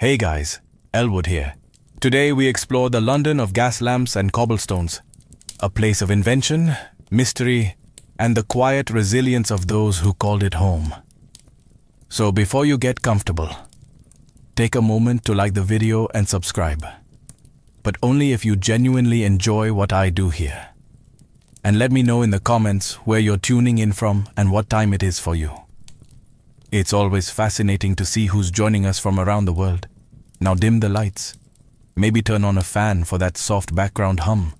Hey guys, Elwood here. Today we explore the London of gas lamps and cobblestones, a place of invention, mystery, and the quiet resilience of those who called it home. So before you get comfortable, take a moment to like the video and subscribe, but only if you genuinely enjoy what I do here. And let me know in the comments where you're tuning in from and what time it is for you. It's always fascinating to see who's joining us from around the world. Now dim the lights. Maybe turn on a fan for that soft background hum.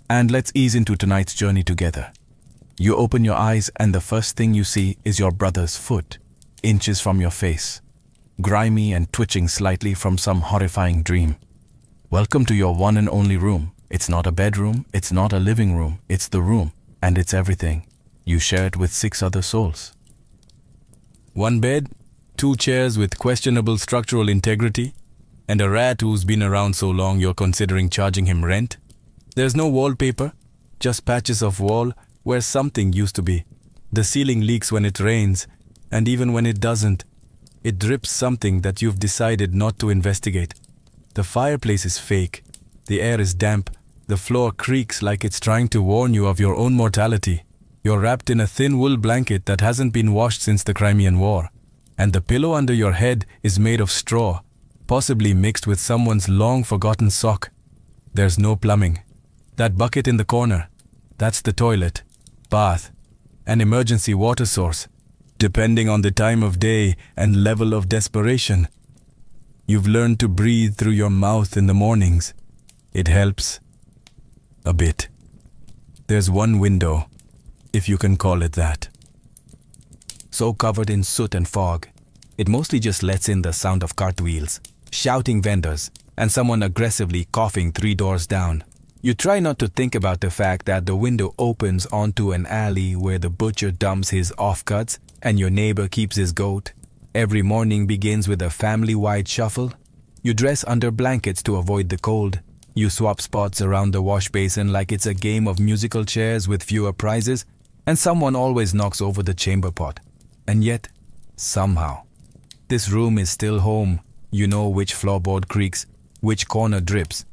And let's ease into tonight's journey together. You open your eyes and the first thing you see is your brother's foot, inches from your face, grimy and twitching slightly from some horrifying dream. Welcome to your one and only room. It's not a bedroom, it's not a living room, it's the room, and it's everything. You share it with 6 other souls. One bed, 2 chairs with questionable structural integrity, and a rat who's been around so long you're considering charging him rent. There's no wallpaper, just patches of wall where something used to be. The ceiling leaks when it rains, and even when it doesn't, it drips something that you've decided not to investigate. The fireplace is fake, the air is damp, the floor creaks like it's trying to warn you of your own mortality. You're wrapped in a thin wool blanket that hasn't been washed since the Crimean War, and the pillow under your head is made of straw, possibly mixed with someone's long-forgotten sock. There's no plumbing. That bucket in the corner, that's the toilet, bath, an emergency water source, depending on the time of day and level of desperation. You've learned to breathe through your mouth in the mornings. It helps. A bit. There's one window, if you can call it that. So covered in soot and fog, it mostly just lets in the sound of cartwheels, shouting vendors, and someone aggressively coughing 3 doors down. You try not to think about the fact that the window opens onto an alley where the butcher dumps his offcuts and your neighbor keeps his goat. Every morning begins with a family-wide shuffle. You dress under blankets to avoid the cold. You swap spots around the wash basin like it's a game of musical chairs with fewer prizes, and someone always knocks over the chamber pot. And yet, somehow, this room is still home. You know which floorboard creaks, which corner drips,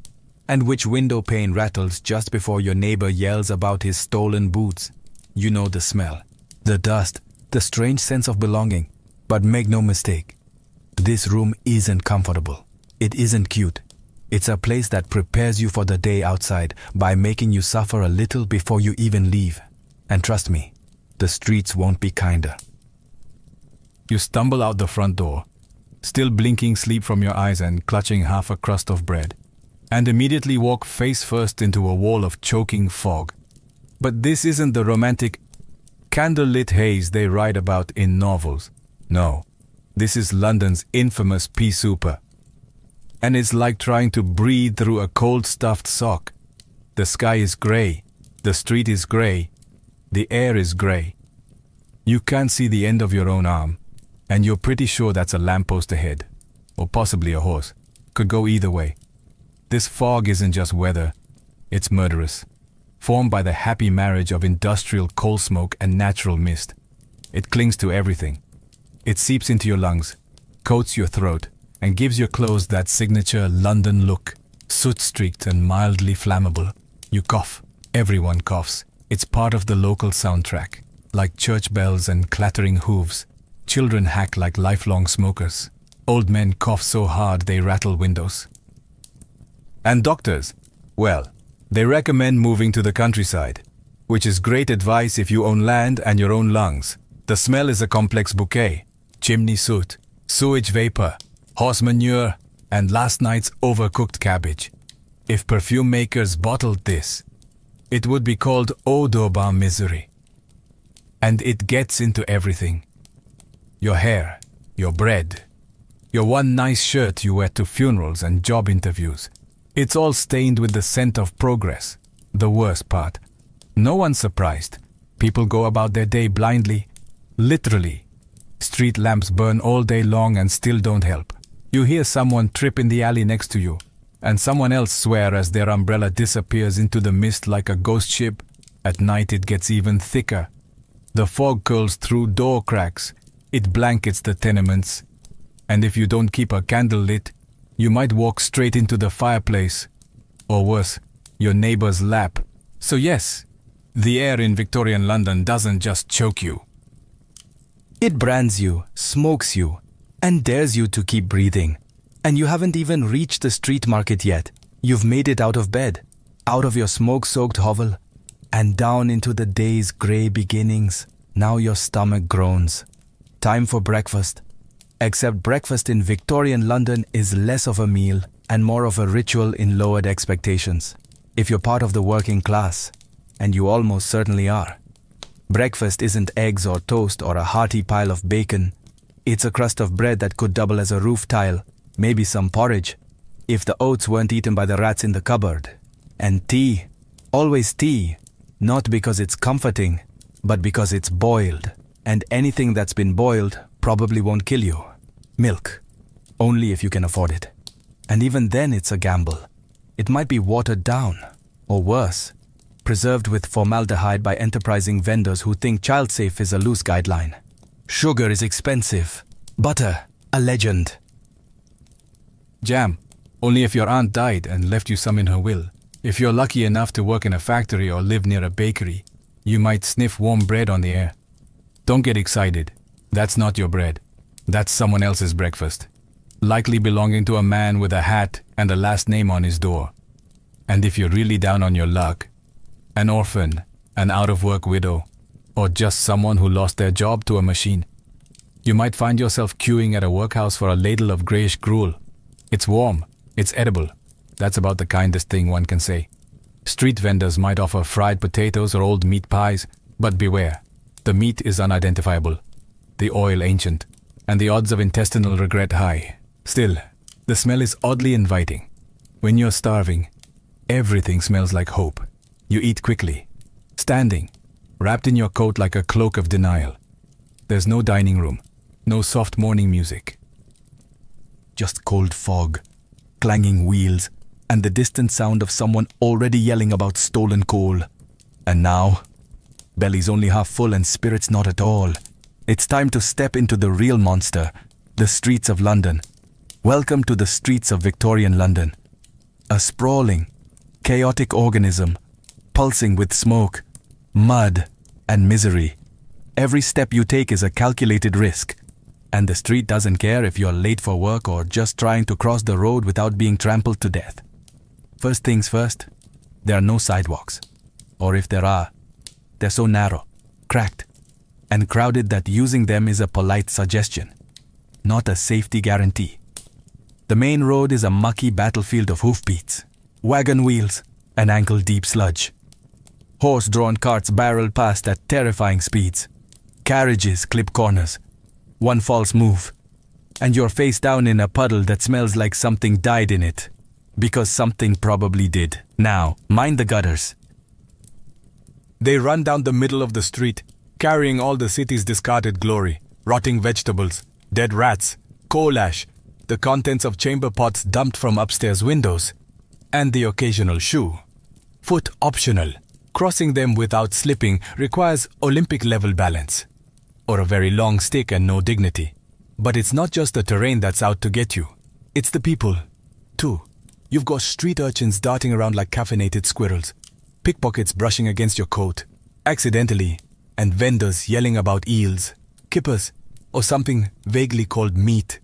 and which window pane rattles just before your neighbor yells about his stolen boots. You know the smell, the dust, the strange sense of belonging. But make no mistake, this room isn't comfortable. It isn't cute. It's a place that prepares you for the day outside by making you suffer a little before you even leave. And trust me, the streets won't be kinder. You stumble out the front door, still blinking sleep from your eyes and clutching half a crust of bread, and immediately walk face first into a wall of choking fog. But this isn't the romantic, candlelit haze they write about in novels. No, this is London's infamous pea souper. And it's like trying to breathe through a cold stuffed sock. The sky is grey, the street is grey, the air is grey. You can't see the end of your own arm, and you're pretty sure that's a lamppost ahead, or possibly a horse. Could go either way. This fog isn't just weather, it's murderous, formed by the happy marriage of industrial coal smoke and natural mist. It clings to everything. It seeps into your lungs, coats your throat, and gives your clothes that signature London look, soot-streaked and mildly flammable. You cough. Everyone coughs. It's part of the local soundtrack. Like church bells and clattering hooves, children hack like lifelong smokers. Old men cough so hard they rattle windows. And doctors, well, they recommend moving to the countryside, which is great advice if you own land and your own lungs. The smell is a complex bouquet. Chimney soot, sewage vapor, horse manure, and last night's overcooked cabbage. If perfume makers bottled this, it would be called eau d'aubain misery. And it gets into everything. Your hair, your bread, your one nice shirt you wear to funerals and job interviews. It's all stained with the scent of progress. The worst part. No one's surprised. People go about their day blindly. Literally. Street lamps burn all day long and still don't help. You hear someone trip in the alley next to you, and someone else swear as their umbrella disappears into the mist like a ghost ship. At night it gets even thicker. The fog curls through door cracks. It blankets the tenements. And if you don't keep a candle lit, You might walk straight into the fireplace, or worse, your neighbor's lap. So yes, the air in Victorian London doesn't just choke you. It brands you, smokes you, and dares you to keep breathing. And you haven't even reached the street market yet. You've made it out of bed, out of your smoke-soaked hovel, and down into the day's grey beginnings. Now your stomach groans. Time for breakfast. Except breakfast in Victorian London is less of a meal and more of a ritual in lowered expectations. If you're part of the working class, and you almost certainly are, breakfast isn't eggs or toast or a hearty pile of bacon. It's a crust of bread that could double as a roof tile, maybe some porridge, if the oats weren't eaten by the rats in the cupboard. And tea, always tea, not because it's comforting, but because it's boiled. And anything that's been boiled probably won't kill you. Milk, only if you can afford it. And even then it's a gamble. It might be watered down, or worse, preserved with formaldehyde by enterprising vendors who think child-safe is a loose guideline. Sugar is expensive. Butter, a legend. Jam, only if your aunt died and left you some in her will. If you're lucky enough to work in a factory or live near a bakery, you might sniff warm bread on the air. Don't get excited. That's not your bread. That's someone else's breakfast. Likely belonging to a man with a hat and a last name on his door. And if you're really down on your luck, an orphan, an out-of-work widow, or just someone who lost their job to a machine, you might find yourself queuing at a workhouse for a ladle of greyish gruel. It's warm, it's edible. That's about the kindest thing one can say. Street vendors might offer fried potatoes or old meat pies, but beware, the meat is unidentifiable, the oil ancient, and the odds of intestinal regret high. Still, the smell is oddly inviting. When you're starving, everything smells like hope. You eat quickly, standing, wrapped in your coat like a cloak of denial. There's no dining room, no soft morning music. Just cold fog, clanging wheels, and the distant sound of someone already yelling about stolen coal. And now, belly's only half full and spirits not at all. It's time to step into the real monster, the streets of London. Welcome to the streets of Victorian London. A sprawling, chaotic organism, pulsing with smoke, mud, and misery. Every step you take is a calculated risk, and the street doesn't care if you're late for work or just trying to cross the road without being trampled to death. First things first, there are no sidewalks. Or if there are, they're so narrow, cracked, and crowded that using them is a polite suggestion, not a safety guarantee. The main road is a mucky battlefield of hoofbeats, wagon wheels, and ankle-deep sludge. Horse-drawn carts barrel past at terrifying speeds. Carriages clip corners. One false move, and you're face down in a puddle that smells like something died in it. Because something probably did. Now, mind the gutters. They run down the middle of the street, carrying all the city's discarded glory. Rotting vegetables, dead rats, coal ash, the contents of chamber pots dumped from upstairs windows, and the occasional shoe. Foot optional. Crossing them without slipping requires Olympic-level balance. Or a very long stick and no dignity. But it's not just the terrain that's out to get you. It's the people, too. You've got street urchins darting around like caffeinated squirrels, pickpockets brushing against your coat, accidentally, and vendors yelling about eels, kippers, or something vaguely called meat.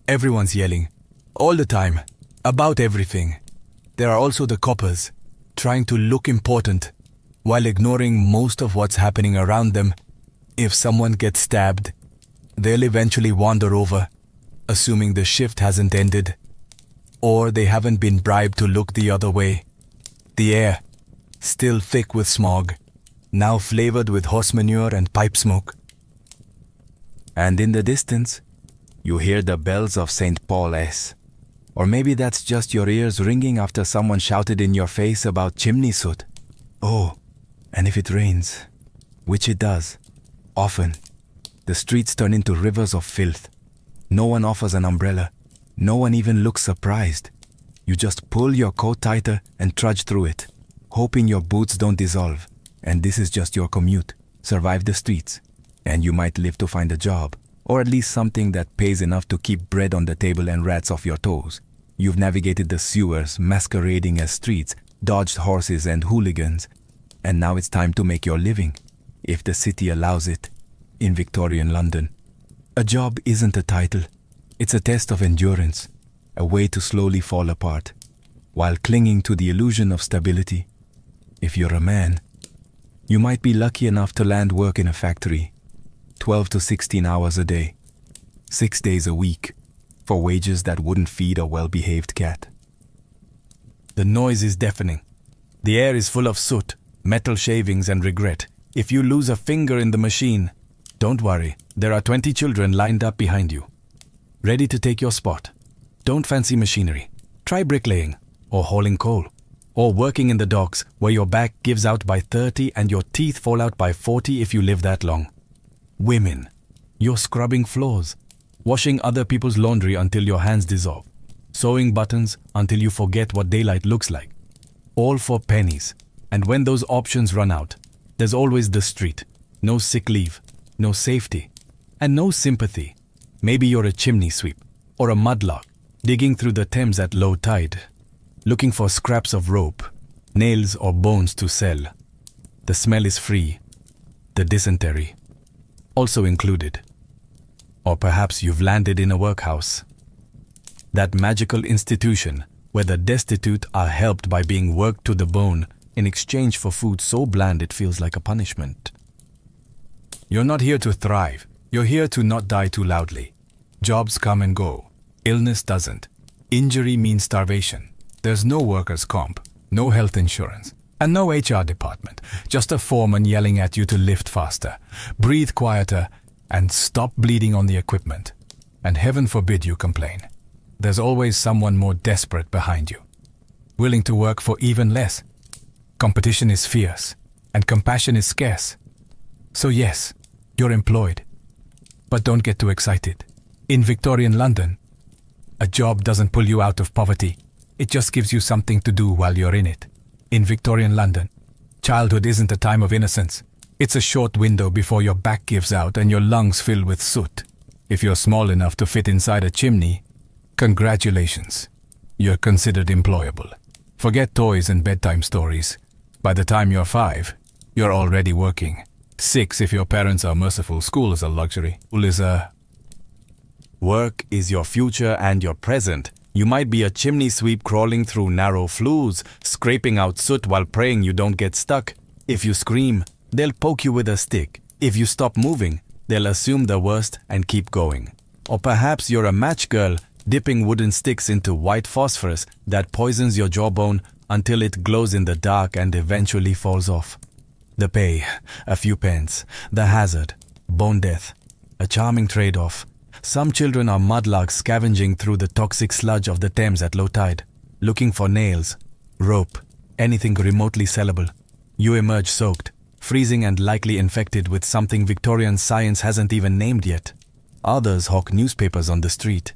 Everyone's yelling, all the time, about everything. There are also the coppers, trying to look important, while ignoring most of what's happening around them. If someone gets stabbed, they'll eventually wander over, assuming the shift hasn't ended, or they haven't been bribed to look the other way. The air, still thick with smog, now flavored with horse manure and pipe smoke. And in the distance, you hear the bells of St. Paul's. Or maybe that's just your ears ringing after someone shouted in your face about chimney soot. Oh, and if it rains, which it does, often, the streets turn into rivers of filth. No one offers an umbrella. No one even looks surprised. You just pull your coat tighter and trudge through it, hoping your boots don't dissolve. And this is just your commute. Survive the streets, and you might live to find a job, or at least something that pays enough to keep bread on the table and rats off your toes. You've navigated the sewers masquerading as streets, dodged horses and hooligans, and now it's time to make your living, if the city allows it, in Victorian London. A job isn't a title. It's a test of endurance, a way to slowly fall apart, while clinging to the illusion of stability. If you're a man, you might be lucky enough to land work in a factory, 12 to 16 hours a day, 6 days a week, for wages that wouldn't feed a well-behaved cat. The noise is deafening. The air is full of soot, metal shavings and regret. If you lose a finger in the machine, don't worry, there are 20 children lined up behind you, ready to take your spot. Don't fancy machinery. Try bricklaying, or hauling coal, or working in the docks where your back gives out by 30 and your teeth fall out by 40 if you live that long. Women, you're scrubbing floors, washing other people's laundry until your hands dissolve, sewing buttons until you forget what daylight looks like. All for pennies. And when those options run out, there's always the street. No sick leave, no safety, and no sympathy. Maybe you're a chimney sweep or a mudlark digging through the Thames at low tide, looking for scraps of rope, nails or bones to sell. The smell is free, the dysentery also included. Or perhaps you've landed in a workhouse, that magical institution where the destitute are helped by being worked to the bone in exchange for food so bland it feels like a punishment. You're not here to thrive. You're here to not die too loudly. Jobs come and go. Illness doesn't. Injury means starvation. There's no workers' comp, no health insurance, and no HR department. Just a foreman yelling at you to lift faster, breathe quieter, and stop bleeding on the equipment. And heaven forbid you complain. There's always someone more desperate behind you, willing to work for even less. Competition is fierce, and compassion is scarce. So yes, you're employed. But don't get too excited. In Victorian London, a job doesn't pull you out of poverty. It just gives you something to do while you're in it. In Victorian London, childhood isn't a time of innocence. It's a short window before your back gives out and your lungs fill with soot. If you're small enough to fit inside a chimney, congratulations. You're considered employable. Forget toys and bedtime stories. By the time you're 5, you're already working. 6 if your parents are merciful. School is a luxury. Work is your future and your present. You might be a chimney sweep crawling through narrow flues, scraping out soot while praying you don't get stuck. If you scream, they'll poke you with a stick. If you stop moving, they'll assume the worst and keep going. Or perhaps you're a match girl dipping wooden sticks into white phosphorus that poisons your jawbone until it glows in the dark and eventually falls off. The pay, a few pence. The hazard, bone death. A charming trade-off. Some children are mudlarks scavenging through the toxic sludge of the Thames at low tide, looking for nails, rope, anything remotely sellable. You emerge soaked, freezing and likely infected with something Victorian science hasn't even named yet. Others hawk newspapers on the street,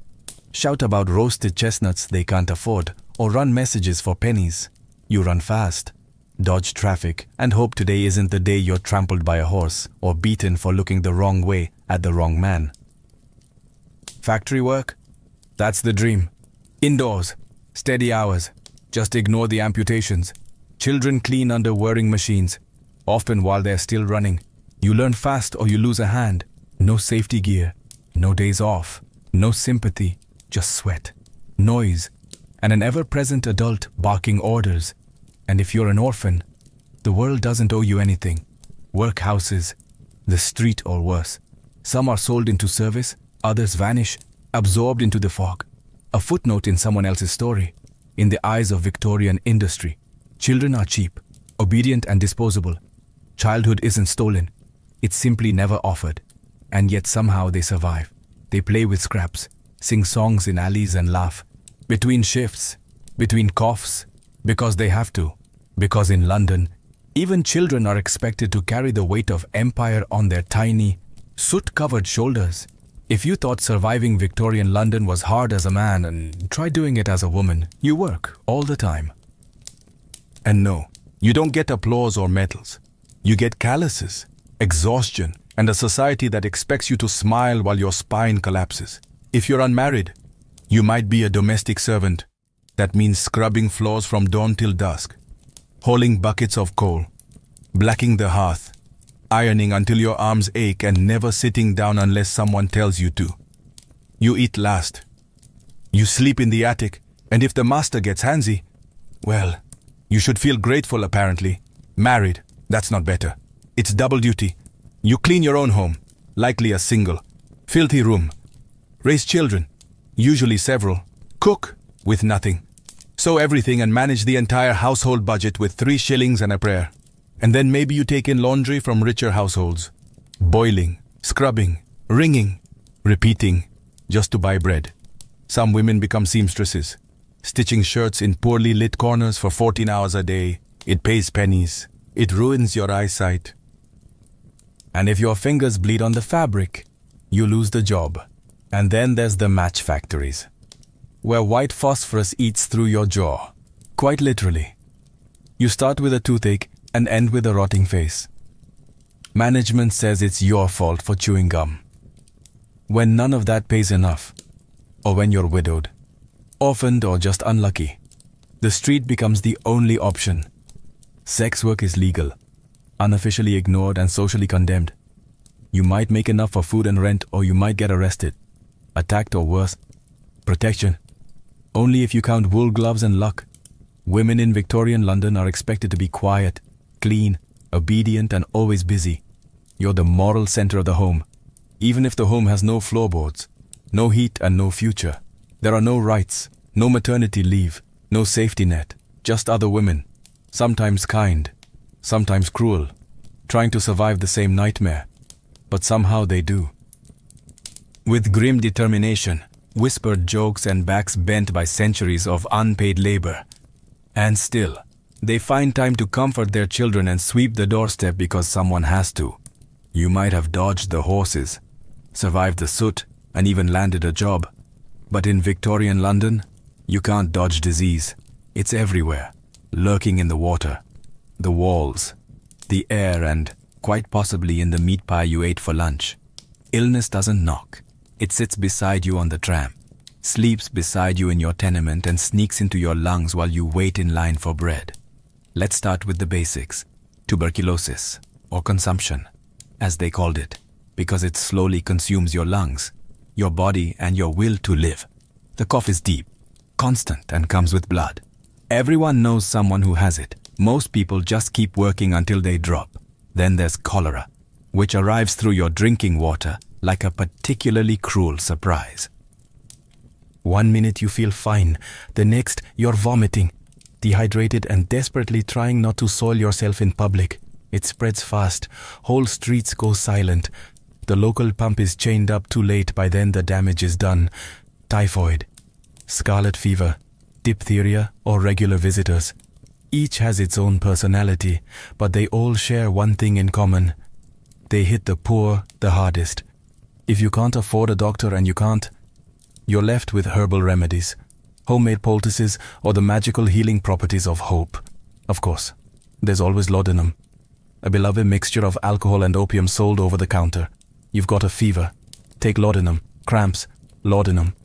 shout about roasted chestnuts they can't afford, or run messages for pennies. You run fast, dodge traffic, and hope today isn't the day you're trampled by a horse or beaten for looking the wrong way at the wrong man. Factory work? That's the dream. Indoors, steady hours, just ignore the amputations. Children clean under whirring machines, often while they're still running. You learn fast or you lose a hand. No safety gear, no days off, no sympathy, just sweat, noise, and an ever-present adult barking orders. And if you're an orphan, the world doesn't owe you anything. Workhouses, the street or worse. Some are sold into service, others vanish, absorbed into the fog. A footnote in someone else's story. In the eyes of Victorian industry, children are cheap, obedient and disposable. Childhood isn't stolen. It's simply never offered. And yet somehow they survive. They play with scraps, sing songs in alleys and laugh. Between shifts, between coughs, because they have to. Because in London, even children are expected to carry the weight of empire on their tiny, soot-covered shoulders. If you thought surviving Victorian London was hard as a man, and try doing it as a woman, you work all the time. And no, you don't get applause or medals. You get calluses, exhaustion, and a society that expects you to smile while your spine collapses. If you're unmarried, you might be a domestic servant, That means scrubbing floors from dawn till dusk, hauling buckets of coal, blacking the hearth, ironing until your arms ache and never sitting down unless someone tells you to. You eat last. You sleep in the attic, and if the master gets handsy, well, you should feel grateful apparently. Married, that's not better. It's double duty. You clean your own home, likely a single, filthy room. Raise children, usually several. Cook with nothing. Sew everything and manage the entire household budget with 3 shillings and a prayer. And then maybe you take in laundry from richer households. Boiling, scrubbing, wringing, repeating, just to buy bread. Some women become seamstresses, stitching shirts in poorly lit corners for 14 hours a day. It pays pennies. It ruins your eyesight. And if your fingers bleed on the fabric, you lose the job. And then there's the match factories, where white phosphorus eats through your jaw. Quite literally. You start with a toothache and end with a rotting face. Management says it's your fault for chewing gum. When none of that pays enough, or when you're widowed, orphaned or just unlucky, the street becomes the only option. Sex work is legal, unofficially ignored and socially condemned. You might make enough for food and rent, or you might get arrested, attacked or worse. Protection only if you count wool gloves and luck. Women in Victorian London are expected to be quiet, clean, obedient and always busy. You're the moral center of the home, even if the home has no floorboards, no heat and no future. There are no rights, no maternity leave, no safety net, just other women, sometimes kind, sometimes cruel, trying to survive the same nightmare. But somehow they do. With grim determination, whispered jokes and backs bent by centuries of unpaid labor. And still, they find time to comfort their children and sweep the doorstep because someone has to. You might have dodged the horses, survived the soot, and even landed a job. But in Victorian London, you can't dodge disease. It's everywhere, lurking in the water, the walls, the air, and quite possibly in the meat pie you ate for lunch. Illness doesn't knock. It sits beside you on the tram, sleeps beside you in your tenement, and sneaks into your lungs while you wait in line for bread. Let's start with the basics. Tuberculosis, or consumption, as they called it, because it slowly consumes your lungs, your body, and your will to live. The cough is deep, constant, and comes with blood. Everyone knows someone who has it. Most people just keep working until they drop. Then there's cholera, which arrives through your drinking water like a particularly cruel surprise. One minute you feel fine, the next you're vomiting, dehydrated and desperately trying not to soil yourself in public. It spreads fast, whole streets go silent. The local pump is chained up too late, by then the damage is done. Typhoid, scarlet fever, diphtheria or regular visitors. Each has its own personality, but they all share one thing in common. They hit the poor the hardest. If you can't afford a doctor, and you're left with herbal remedies, homemade poultices, or the magical healing properties of hope. Of course, there's always laudanum, a beloved mixture of alcohol and opium sold over the counter. You've got a fever, take laudanum. Cramps, laudanum.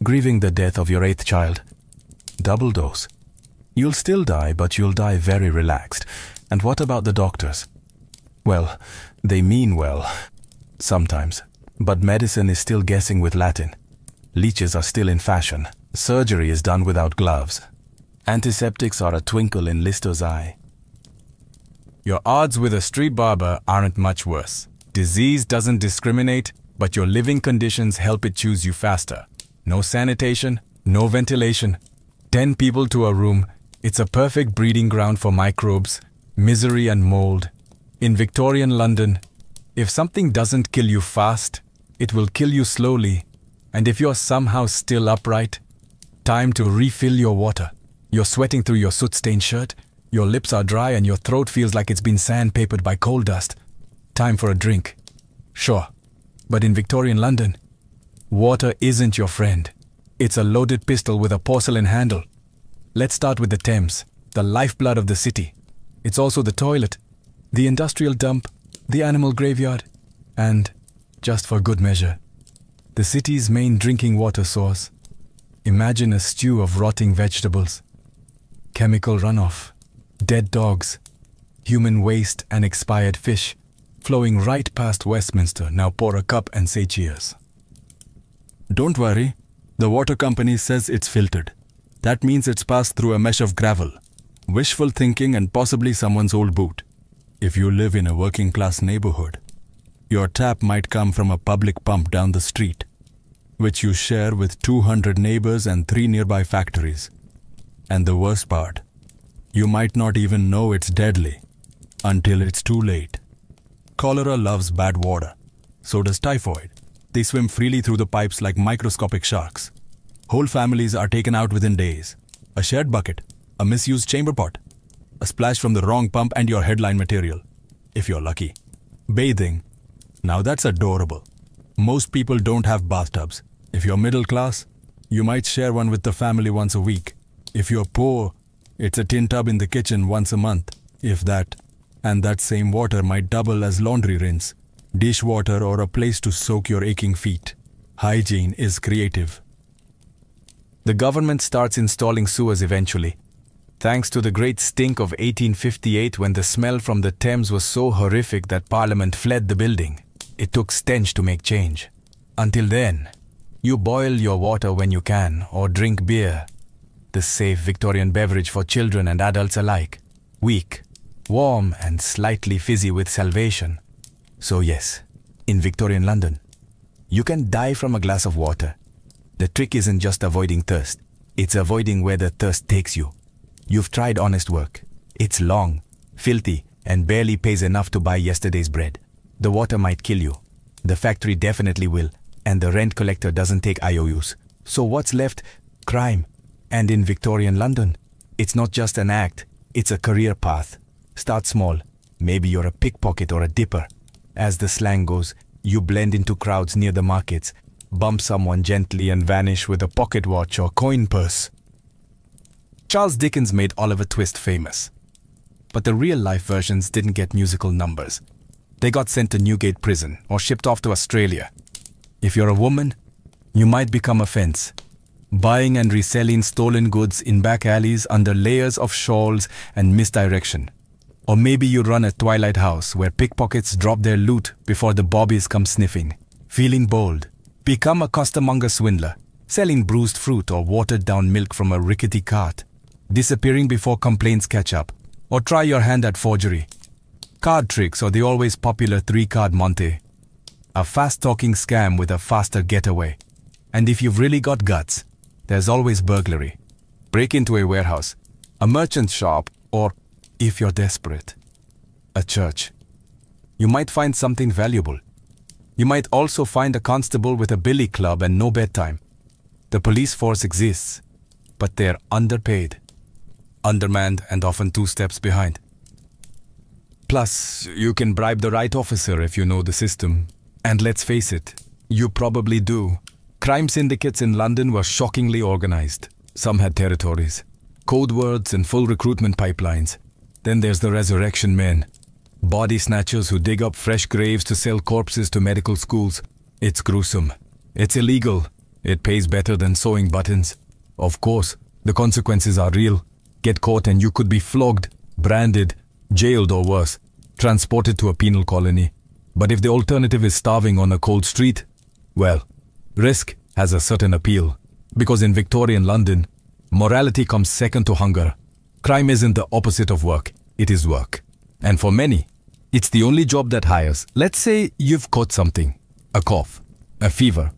Grieving the death of your 8th child, double dose. You'll still die, but you'll die very relaxed. And what about the doctors? Well, they mean well, sometimes. But medicine is still guessing with Latin. Leeches are still in fashion. Surgery is done without gloves. Antiseptics are a twinkle in Lister's eye. Your odds with a street barber aren't much worse. Disease doesn't discriminate, but your living conditions help it choose you faster. No sanitation, no ventilation. 10 people to a room. It's a perfect breeding ground for microbes, misery and mold. In Victorian London, if something doesn't kill you fast, it will kill you slowly. And if you're somehow still upright, time to refill your water. You're sweating through your soot-stained shirt, your lips are dry and your throat feels like it's been sandpapered by coal dust. Time for a drink. Sure, but in Victorian London, water isn't your friend. It's a loaded pistol with a porcelain handle. Let's start with the Thames, the lifeblood of the city. It's also the toilet, the industrial dump, the animal graveyard, and, just for good measure, the city's main drinking water source. Imagine a stew of rotting vegetables, chemical runoff, dead dogs, human waste and expired fish flowing right past Westminster. Now pour a cup and say cheers. Don't worry, the water company says it's filtered. That means it's passed through a mesh of gravel. Wishful thinking and possibly someone's old boot. If you live in a working class neighborhood, your tap might come from a public pump down the street, which you share with 200 neighbors and 3 nearby factories. And the worst part, you might not even know it's deadly until it's too late. Cholera loves bad water. So does typhoid. They swim freely through the pipes like microscopic sharks. Whole families are taken out within days. A shared bucket, a misused chamber pot, a splash from the wrong pump and your headline material, if you're lucky. Bathing. Now that's adorable. Most people don't have bathtubs. If you're middle class, you might share one with the family once a week. If you're poor, it's a tin tub in the kitchen once a month, if that. And that same water might double as laundry rinse, dishwater, or a place to soak your aching feet. Hygiene is creative. The government starts installing sewers eventually. Thanks to the great stink of 1858, when the smell from the Thames was so horrific that Parliament fled the building. It took stench to make change. Until then, you boil your water when you can, or drink beer, the safe Victorian beverage for children and adults alike. Weak, warm and slightly fizzy with salvation. So yes, in Victorian London, you can die from a glass of water. The trick isn't just avoiding thirst, it's avoiding where the thirst takes you. You've tried honest work. It's long, filthy, and barely pays enough to buy yesterday's bread. The water might kill you. The factory definitely will, and the rent collector doesn't take IOUs. So what's left? Crime. And in Victorian London, it's not just an act, it's a career path. Start small. Maybe you're a pickpocket or a dipper. As the slang goes, you blend into crowds near the markets, bump someone gently and vanish with a pocket watch or coin purse. Charles Dickens made Oliver Twist famous. But the real-life versions didn't get musical numbers. They got sent to Newgate prison or shipped off to Australia. If you're a woman, you might become a fence, buying and reselling stolen goods in back alleys under layers of shawls and misdirection. Or maybe you run a twilight house where pickpockets drop their loot before the bobbies come sniffing. Feeling bold, become a costermonger swindler, selling bruised fruit or watered-down milk from a rickety cart, disappearing before complaints catch up, or try your hand at forgery. Card tricks or the always popular 3-card Monte. A fast-talking scam with a faster getaway. And if you've really got guts, there's always burglary. Break into a warehouse, a merchant shop, or, if you're desperate, a church. You might find something valuable. You might also find a constable with a billy club and no bedtime. The police force exists, but they're underpaid, undermanned, and often 2 steps behind. Plus, you can bribe the right officer if you know the system. And let's face it, you probably do. Crime syndicates in London were shockingly organized. Some had territories, code words, and full recruitment pipelines. Then there's the resurrection men, body snatchers who dig up fresh graves to sell corpses to medical schools. It's gruesome. It's illegal. It pays better than sewing buttons. Of course, the consequences are real. Get caught and you could be flogged, branded, jailed, or worse, transported to a penal colony. But if the alternative is starving on a cold street, well, risk has a certain appeal. Because in Victorian London, morality comes second to hunger. Crime isn't the opposite of work, it is work. And for many, it's the only job that hires. Let's say you've caught something, a cough, a fever.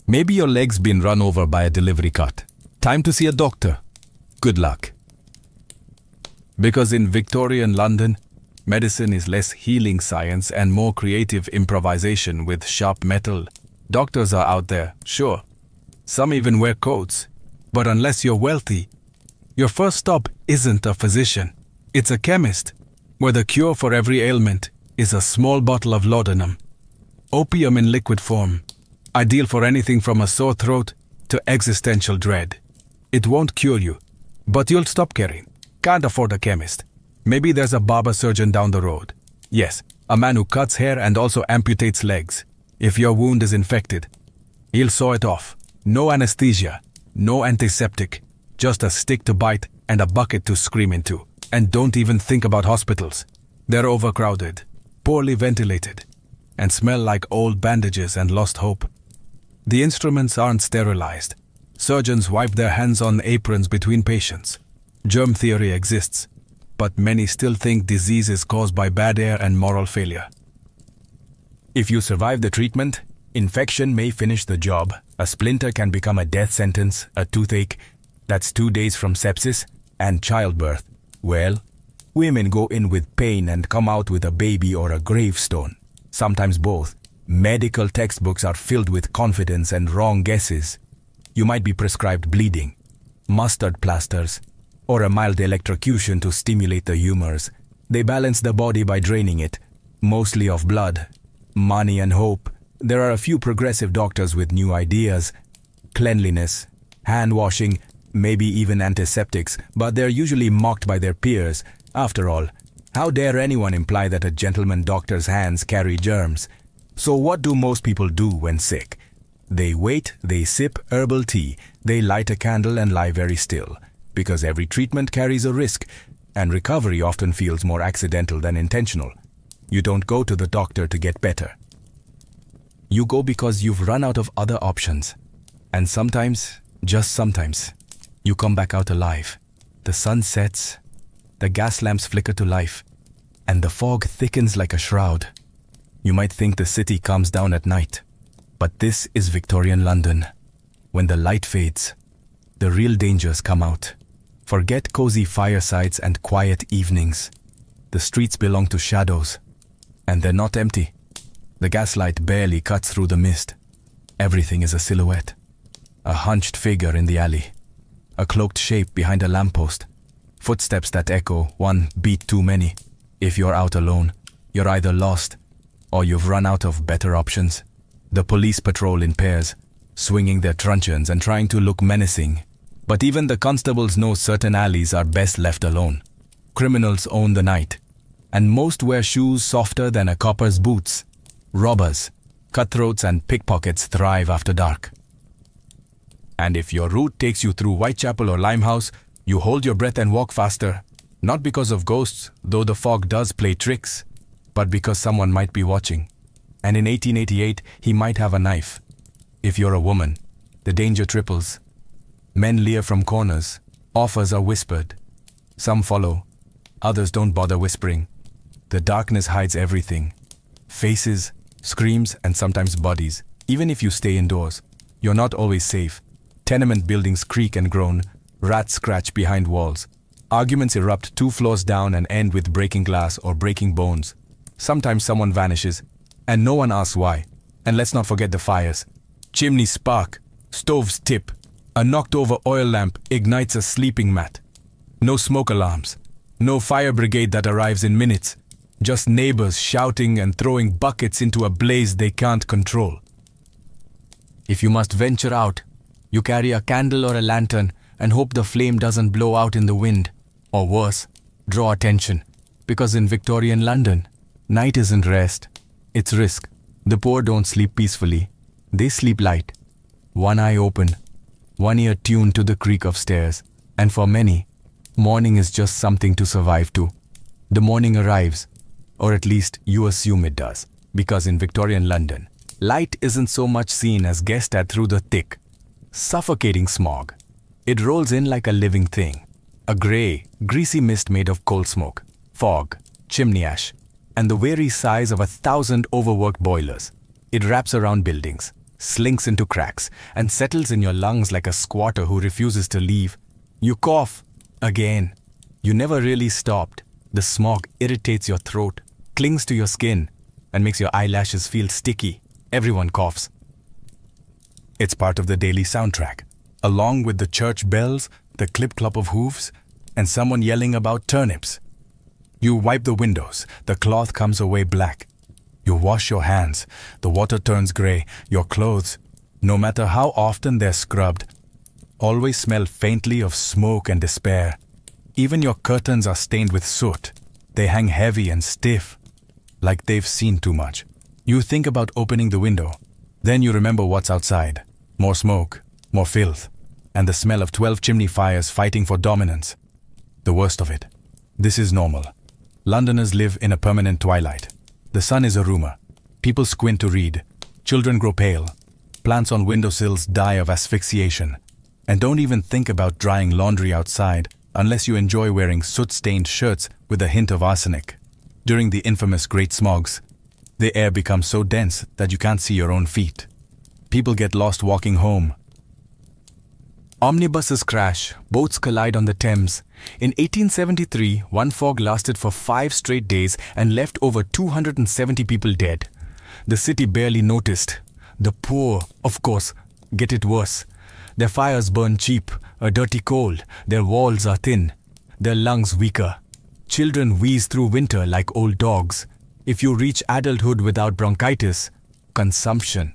Maybe your leg's been run over by a delivery cart. Time to see a doctor. Good luck. Because in Victorian London, medicine is less healing science and more creative improvisation with sharp metal. Doctors are out there, sure. Some even wear coats. But unless you're wealthy, your first stop isn't a physician. It's a chemist, where the cure for every ailment is a small bottle of laudanum. Opium in liquid form, ideal for anything from a sore throat to existential dread. It won't cure you, but you'll stop caring. Can't afford a chemist. Maybe there's a barber surgeon down the road. Yes, a man who cuts hair and also amputates legs. If your wound is infected, he'll saw it off. No anesthesia, No antiseptic, just a stick to bite and a bucket to scream into. And don't even think about hospitals. They're overcrowded, poorly ventilated, and smell like old bandages and lost hope. The instruments aren't sterilized. Surgeons wipe their hands on aprons between patients. Germ theory exists, but many still think disease is caused by bad air and moral failure. If you survive the treatment, infection may finish the job. A splinter can become a death sentence, a toothache, that's 2 days from sepsis, and childbirth. Well, women go in with pain and come out with a baby or a gravestone. Sometimes both. Medical textbooks are filled with confidence and wrong guesses. You might be prescribed bleeding, mustard plasters, or a mild electrocution to stimulate the humors. They balance the body by draining it, mostly of blood, money and hope. There are a few progressive doctors with new ideas, cleanliness, hand washing, maybe even antiseptics, but they're usually mocked by their peers. After all, how dare anyone imply that a gentleman doctor's hands carry germs? So what do most people do when sick? They wait, they sip herbal tea, they light a candle and lie very still, because every treatment carries a risk, and recovery often feels more accidental than intentional. You don't go to the doctor to get better. You go because you've run out of other options. And sometimes, just sometimes, you come back out alive. The sun sets, the gas lamps flicker to life, and the fog thickens like a shroud. You might think the city calms down at night, but this is Victorian London. When the light fades, the real dangers come out. Forget cozy firesides and quiet evenings. The streets belong to shadows, and they're not empty. The gaslight barely cuts through the mist. Everything is a silhouette. A hunched figure in the alley. A cloaked shape behind a lamppost. Footsteps that echo, one beat too many. If you're out alone, you're either lost or you've run out of better options. The police patrol in pairs, swinging their truncheons and trying to look menacing. But even the constables know certain alleys are best left alone. Criminals own the night, and most wear shoes softer than a copper's boots. Robbers, cutthroats and pickpockets thrive after dark. And if your route takes you through Whitechapel or Limehouse, you hold your breath and walk faster. Not because of ghosts, though the fog does play tricks, but because someone might be watching. And in 1888, he might have a knife. If you're a woman, the danger triples. Men leer from corners. Offers are whispered. Some follow. Others don't bother whispering. The darkness hides everything. Faces, screams, and sometimes bodies. Even if you stay indoors, you're not always safe. Tenement buildings creak and groan. Rats scratch behind walls. Arguments erupt 2 floors down and end with breaking glass or breaking bones. Sometimes someone vanishes, and no one asks why. And let's not forget the fires. Chimneys spark, stoves tip. A knocked-over oil lamp ignites a sleeping mat. No smoke alarms. No fire brigade that arrives in minutes. Just neighbors shouting and throwing buckets into a blaze they can't control. If you must venture out, you carry a candle or a lantern and hope the flame doesn't blow out in the wind. Or worse, draw attention. Because in Victorian London, night isn't rest, it's risk. The poor don't sleep peacefully. They sleep light. One eye open, one ear tuned to the creak of stairs. And for many, morning is just something to survive to. The morning arrives, or at least you assume it does. Because in Victorian London, light isn't so much seen as guessed at through the thick, suffocating smog. It rolls in like a living thing. A grey, greasy mist made of coal smoke, fog, chimney ash, and the weary sighs of 1,000 overworked boilers. It wraps around buildings, slinks into cracks, and settles in your lungs like a squatter who refuses to leave. You cough. Again. You never really stopped. The smog irritates your throat, clings to your skin, and makes your eyelashes feel sticky. Everyone coughs. It's part of the daily soundtrack, along with the church bells, the clip-clop of hooves, and someone yelling about turnips. You wipe the windows, the cloth comes away black. You wash your hands, the water turns grey. Your clothes, no matter how often they're scrubbed, always smell faintly of smoke and despair. Even your curtains are stained with soot. They hang heavy and stiff, like they've seen too much. You think about opening the window. Then you remember what's outside. More smoke, more filth, and the smell of 12 chimney fires fighting for dominance. The worst of it. This is normal. Londoners live in a permanent twilight. The sun is a rumor. People squint to read. Children grow pale. Plants on windowsills die of asphyxiation. And don't even think about drying laundry outside unless you enjoy wearing soot-stained shirts with a hint of arsenic. During the infamous Great Smogs, the air becomes so dense that you can't see your own feet. People get lost walking home. Omnibuses crash, boats collide on the Thames. In 1873, one fog lasted for 5 straight days and left over 270 people dead. The city barely noticed. The poor, of course, get it worse. Their fires burn cheap, a dirty coal, their walls are thin, their lungs weaker. Children wheeze through winter like old dogs. If you reach adulthood without bronchitis, consumption,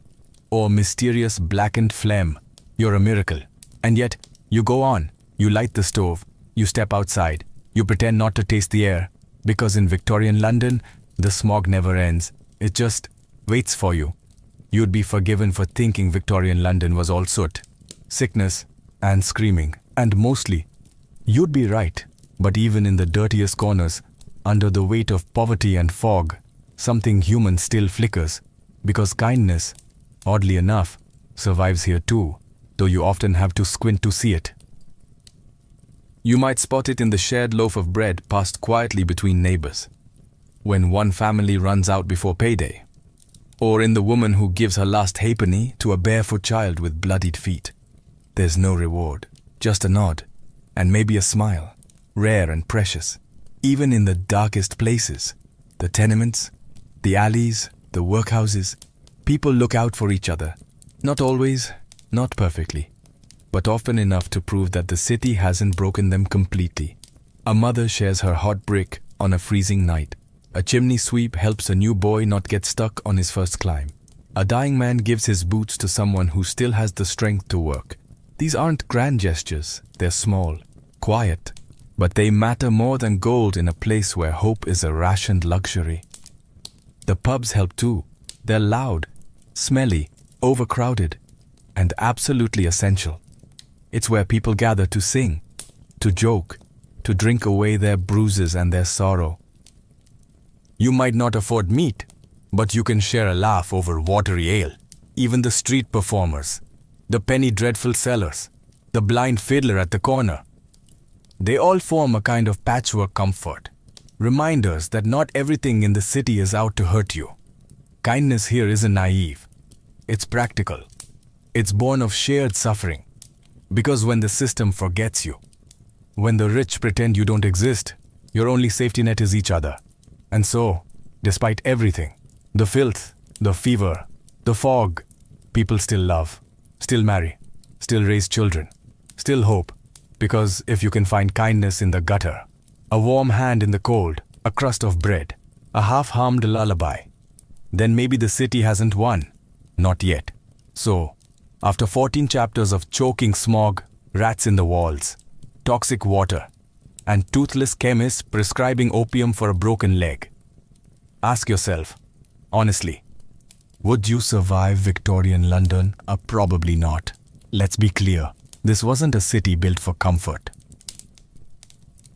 or mysterious blackened phlegm, you're a miracle. And yet, you go on, you light the stove, you step outside, you pretend not to taste the air, because in Victorian London, the smog never ends. It just waits for you. You'd be forgiven for thinking Victorian London was all soot, sickness, and screaming. And mostly, you'd be right. But even in the dirtiest corners, under the weight of poverty and fog, something human still flickers, because kindness, oddly enough, survives here too, though you often have to squint to see it. You might spot it in the shared loaf of bread passed quietly between neighbors, when one family runs out before payday, or in the woman who gives her last halfpenny to a barefoot child with bloodied feet. There's no reward, just a nod, and maybe a smile, rare and precious, even in the darkest places, the tenements, the alleys, the workhouses. People look out for each other, not always, not perfectly, but often enough to prove that the city hasn't broken them completely. A mother shares her hot brick on a freezing night. A chimney sweep helps a new boy not get stuck on his first climb. A dying man gives his boots to someone who still has the strength to work. These aren't grand gestures, they're small, quiet, but they matter more than gold in a place where hope is a rationed luxury. The pubs help too. They're loud, smelly, overcrowded, and absolutely essential. It's where people gather to sing, to joke, to drink away their bruises and their sorrow. You might not afford meat, but you can share a laugh over watery ale. Even the street performers, the penny dreadful sellers, the blind fiddler at the corner, they all form a kind of patchwork comfort, reminders that not everything in the city is out to hurt you. Kindness here isn't naive. It's practical. It's born of shared suffering. Because when the system forgets you, when the rich pretend you don't exist, your only safety net is each other. And so, despite everything, the filth, the fever, the fog, people still love, still marry, still raise children, still hope. Because if you can find kindness in the gutter, a warm hand in the cold, a crust of bread, a half-harmed lullaby, then maybe the city hasn't won. Not yet. So, after 14 chapters of choking smog, rats in the walls, toxic water, and toothless chemists prescribing opium for a broken leg, ask yourself, honestly, would you survive Victorian London? Probably not. Let's be clear. This wasn't a city built for comfort.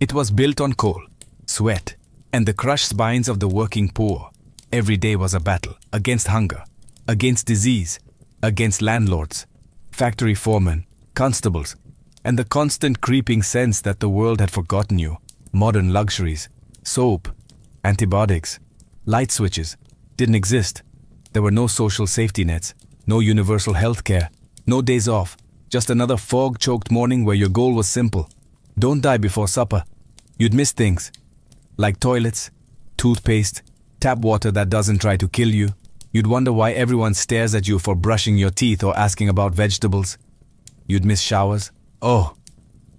It was built on coal, sweat, and the crushed spines of the working poor. Every day was a battle against hunger, against disease, against landlords, factory foremen, constables, and the constant creeping sense that the world had forgotten you. Modern luxuries, soap, antibiotics, light switches didn't exist. There were no social safety nets, no universal health care, no days off. Just another fog-choked morning where your goal was simple. Don't die before supper. You'd miss things, like toilets, toothpaste, tap water that doesn't try to kill you. You'd wonder why everyone stares at you for brushing your teeth or asking about vegetables. You'd miss showers. Oh,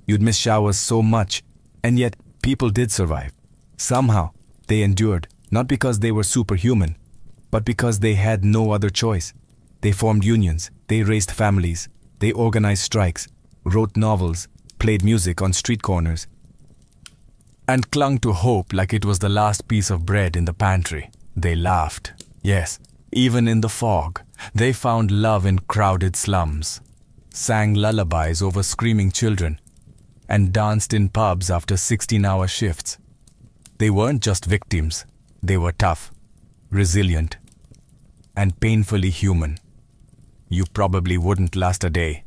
you'd miss showers so much. And yet, people did survive. Somehow, they endured, not because they were superhuman, but because they had no other choice. They formed unions, they raised families, they organized strikes, wrote novels, played music on street corners, and clung to hope like it was the last piece of bread in the pantry. They laughed. Yes, even in the fog, they found love in crowded slums. sang lullabies over screaming children, and danced in pubs after 16-hour shifts. They weren't just victims, they were tough, resilient, and painfully human. You probably wouldn't last a day.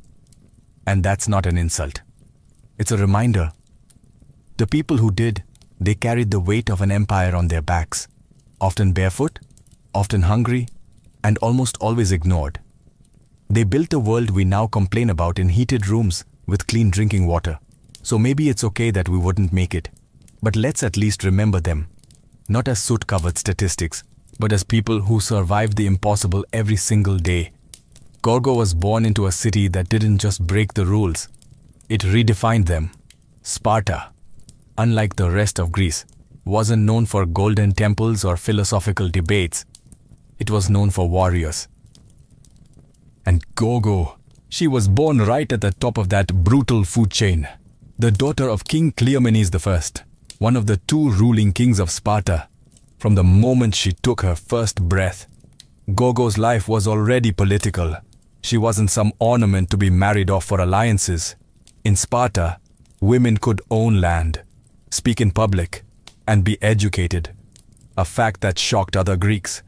And that's not an insult. It's a reminder. The people who did, they carried the weight of an empire on their backs, often barefoot, often hungry, and almost always ignored. They built a world we now complain about in heated rooms with clean drinking water. So maybe it's okay that we wouldn't make it. But let's at least remember them, not as soot-covered statistics, but as people who survived the impossible every single day. Gorgo was born into a city that didn't just break the rules, it redefined them. Sparta, unlike the rest of Greece, wasn't known for golden temples or philosophical debates. It was known for warriors. And Gorgo, she was born right at the top of that brutal food chain. The daughter of King Cleomenes I, one of the two ruling kings of Sparta. From the moment she took her first breath, Gorgo's life was already political. She wasn't some ornament to be married off for alliances. In Sparta, women could own land, speak in public, and be educated, a fact that shocked other Greeks.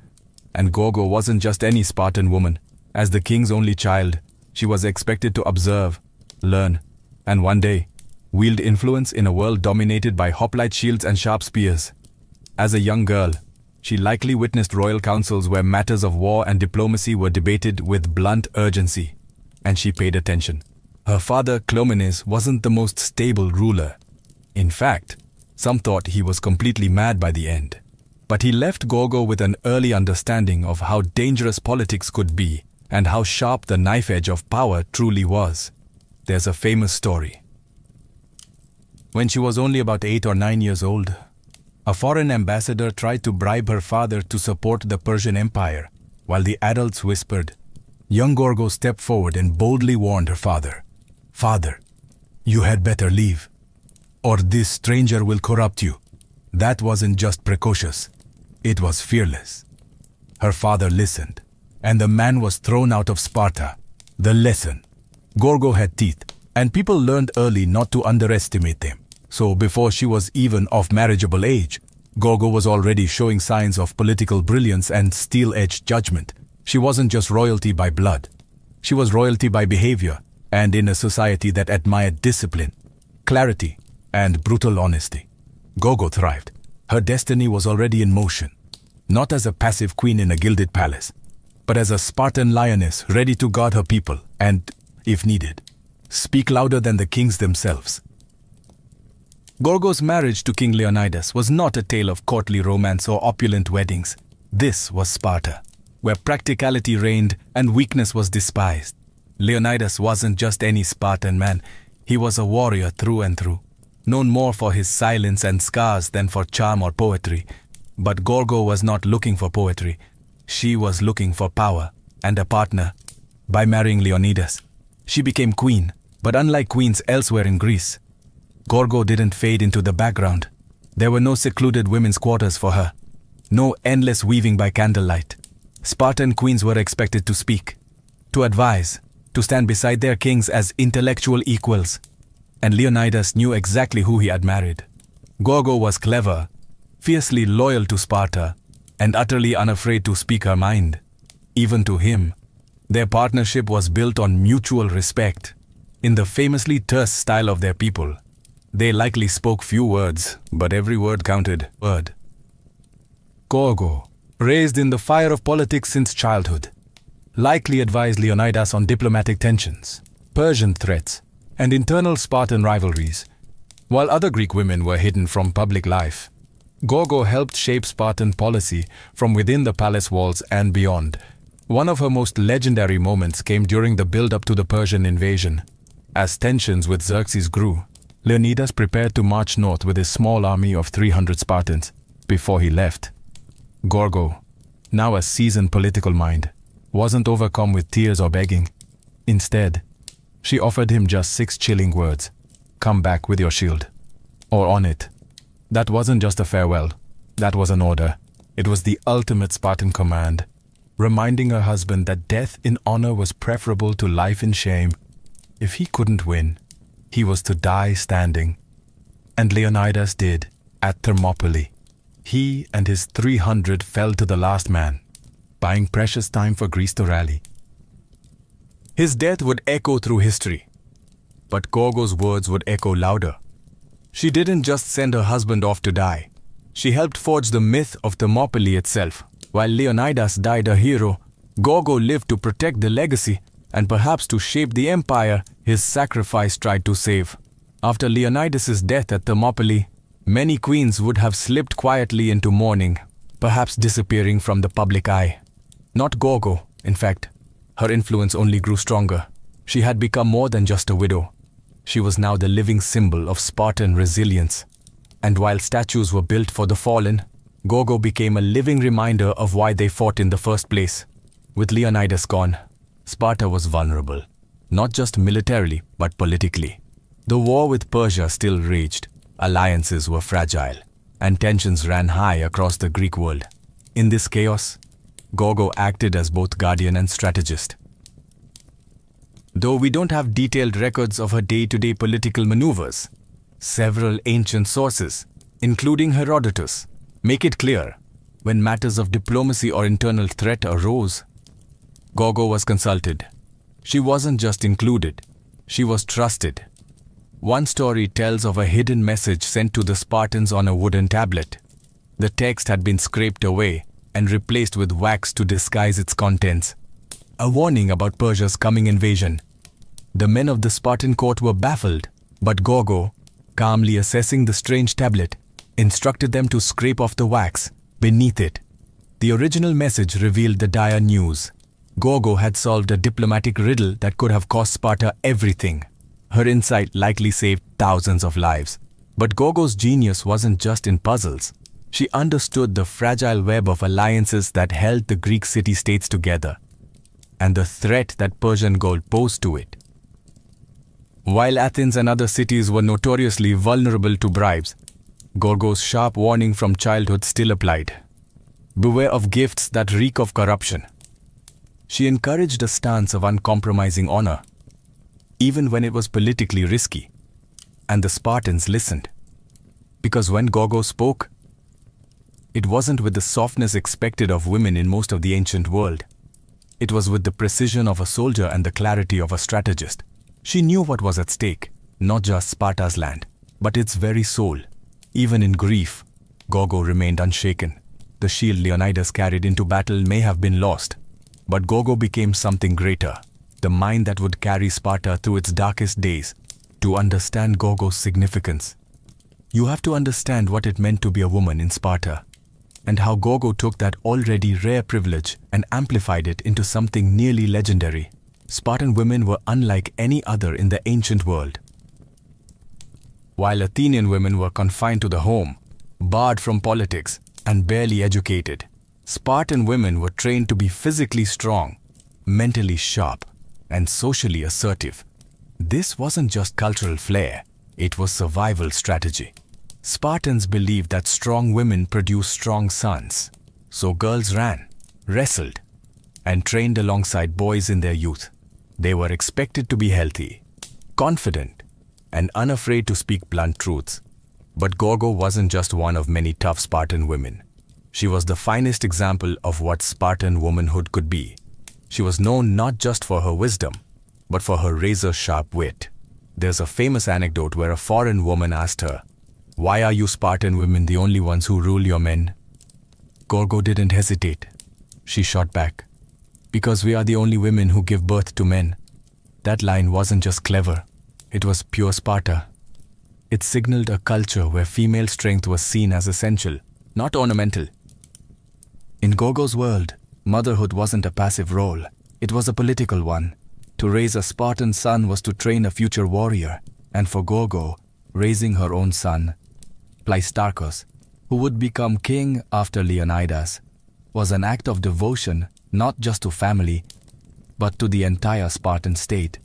And Gorgo wasn't just any Spartan woman. As the king's only child, she was expected to observe, learn, and one day, wield influence in a world dominated by hoplite shields and sharp spears. As a young girl, she likely witnessed royal councils where matters of war and diplomacy were debated with blunt urgency, and she paid attention. Her father, Cleomenes, wasn't the most stable ruler. In fact, some thought he was completely mad by the end. But he left Gorgo with an early understanding of how dangerous politics could be and how sharp the knife edge of power truly was. There's a famous story. When she was only about 8 or 9 years old, a foreign ambassador tried to bribe her father to support the Persian Empire, while the adults whispered. Young Gorgo stepped forward and boldly warned her father, "Father, you had better leave, or this stranger will corrupt you." That wasn't just precocious, it was fearless. Her father listened, and the man was thrown out of Sparta. The lesson: Gorgo had teeth, and people learned early not to underestimate them. So before she was even of marriageable age, Gorgo was already showing signs of political brilliance and steel-edged judgment. She wasn't just royalty by blood. She was royalty by behavior, and in a society that admired discipline, clarity, and brutal honesty. Gorgo thrived. Her destiny was already in motion, not as a passive queen in a gilded palace, but as a Spartan lioness ready to guard her people and, if needed, speak louder than the kings themselves. Gorgo's marriage to King Leonidas was not a tale of courtly romance or opulent weddings. This was Sparta, where practicality reigned and weakness was despised. Leonidas wasn't just any Spartan man, he was a warrior through and through, known more for his silence and scars than for charm or poetry. But Gorgo was not looking for poetry. She was looking for power and a partner. By marrying Leonidas, she became queen, but unlike queens elsewhere in Greece, Gorgo didn't fade into the background. There were no secluded women's quarters for her, no endless weaving by candlelight. Spartan queens were expected to speak, to advise, to stand beside their kings as intellectual equals. And Leonidas knew exactly who he had married. Gorgo was clever, fiercely loyal to Sparta, and utterly unafraid to speak her mind. Even to him, their partnership was built on mutual respect. In the famously terse style of their people, they likely spoke few words, but every word counted. Gorgo, raised in the fire of politics since childhood, likely advised Leonidas on diplomatic tensions, Persian threats, and internal Spartan rivalries. While other Greek women were hidden from public life, Gorgo helped shape Spartan policy from within the palace walls and beyond. One of her most legendary moments came during the build-up to the Persian invasion. As tensions with Xerxes grew, Leonidas prepared to march north with his small army of 300 Spartans. Before he left, Gorgo, now a seasoned political mind, wasn't overcome with tears or begging. Instead, she offered him just 6 chilling words. "Come back with your shield." Or on it. That wasn't just a farewell. That was an order. It was the ultimate Spartan command, reminding her husband that death in honor was preferable to life in shame. If he couldn't win, he was to die standing. And Leonidas did, at Thermopylae. He and his 300 fell to the last man, buying precious time for Greece to rally. His death would echo through history, but Gorgo's words would echo louder. She didn't just send her husband off to die. She helped forge the myth of Thermopylae itself. While Leonidas died a hero, Gorgo lived to protect the legacy and perhaps to shape the empire his sacrifice tried to save. After Leonidas's death at Thermopylae, many queens would have slipped quietly into mourning, perhaps disappearing from the public eye. Not Gorgo, in fact. Her influence only grew stronger. She had become more than just a widow. She was now the living symbol of Spartan resilience. And while statues were built for the fallen, Gorgo became a living reminder of why they fought in the first place. With Leonidas gone, Sparta was vulnerable, not just militarily but politically. The war with Persia still raged. Alliances were fragile, and tensions ran high across the Greek world. In this chaos, Gorgo acted as both guardian and strategist. Though we don't have detailed records of her day-to-day political maneuvers, several ancient sources, including Herodotus, make it clear when matters of diplomacy or internal threat arose, Gorgo was consulted. She wasn't just included, she was trusted. One story tells of a hidden message sent to the Spartans on a wooden tablet. The text had been scraped away and replaced with wax to disguise its contents. A warning about Persia's coming invasion. The men of the Spartan court were baffled, but Gorgo, calmly assessing the strange tablet, instructed them to scrape off the wax beneath it. The original message revealed the dire news. Gorgo had solved a diplomatic riddle that could have cost Sparta everything. Her insight likely saved thousands of lives. But Gorgo's genius wasn't just in puzzles. She understood the fragile web of alliances that held the Greek city-states together, and the threat that Persian gold posed to it. While Athens and other cities were notoriously vulnerable to bribes, Gorgo's sharp warning from childhood still applied. Beware of gifts that reek of corruption. She encouraged a stance of uncompromising honor, even when it was politically risky, and the Spartans listened. Because when Gorgo spoke, it wasn't with the softness expected of women in most of the ancient world. It was with the precision of a soldier and the clarity of a strategist. She knew what was at stake, not just Sparta's land, but its very soul. Even in grief, Gorgo remained unshaken. The shield Leonidas carried into battle may have been lost, but Gorgo became something greater. The mind that would carry Sparta through its darkest days. To understand Gorgo's significance, you have to understand what it meant to be a woman in Sparta, and how Gorgo took that already rare privilege and amplified it into something nearly legendary. Spartan women were unlike any other in the ancient world. While Athenian women were confined to the home, barred from politics, and barely educated, Spartan women were trained to be physically strong, mentally sharp, and socially assertive. This wasn't just cultural flair, it was survival strategy. Spartans believed that strong women produce strong sons, so girls ran, wrestled, and trained alongside boys in their youth. They were expected to be healthy, confident, and unafraid to speak blunt truths. But Gorgo wasn't just one of many tough Spartan women. She was the finest example of what Spartan womanhood could be. She was known not just for her wisdom, but for her razor-sharp wit. There's a famous anecdote where a foreign woman asked her, "Why are you Spartan women the only ones who rule your men?" Gorgo didn't hesitate. She shot back, "Because we are the only women who give birth to men." That line wasn't just clever, it was pure Sparta. It signaled a culture where female strength was seen as essential, not ornamental. In Gorgo's world, motherhood wasn't a passive role, it was a political one. To raise a Spartan son was to train a future warrior, and for Gorgo, raising her own son, Pleistarchus, who would become king after Leonidas, was an act of devotion not just to family, but to the entire Spartan state.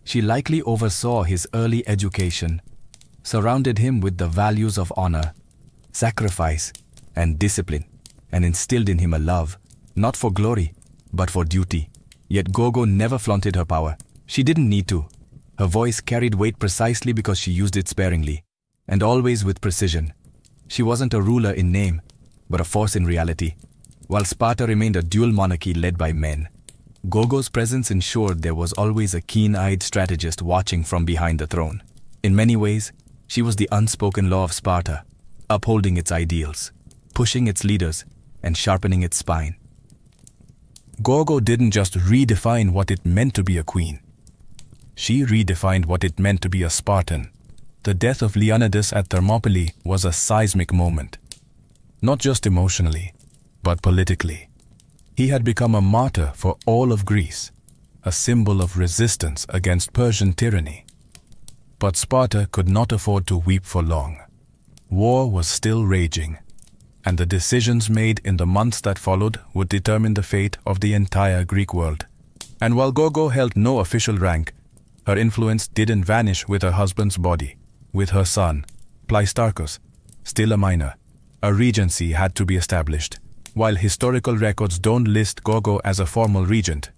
She likely oversaw his early education, surrounded him with the values of honor, sacrifice, and discipline, and instilled in him a love, not for glory, but for duty. Yet Gorgo never flaunted her power. She didn't need to. Her voice carried weight precisely because she used it sparingly, and always with precision. She wasn't a ruler in name, but a force in reality. While Sparta remained a dual monarchy led by men, Gogo's presence ensured there was always a keen-eyed strategist watching from behind the throne. In many ways, she was the unspoken law of Sparta, upholding its ideals, pushing its leaders, and sharpening its spine. Gogo didn't just redefine what it meant to be a queen. She redefined what it meant to be a Spartan. The death of Leonidas at Thermopylae was a seismic moment. Not just emotionally, but politically. He had become a martyr for all of Greece, a symbol of resistance against Persian tyranny. But Sparta could not afford to weep for long. War was still raging, and the decisions made in the months that followed would determine the fate of the entire Greek world. And while Gogo held no official rank, her influence didn't vanish with her husband's body. With her son, Pleistarchus, still a minor, a regency had to be established. While historical records don't list Gogo as a formal regent,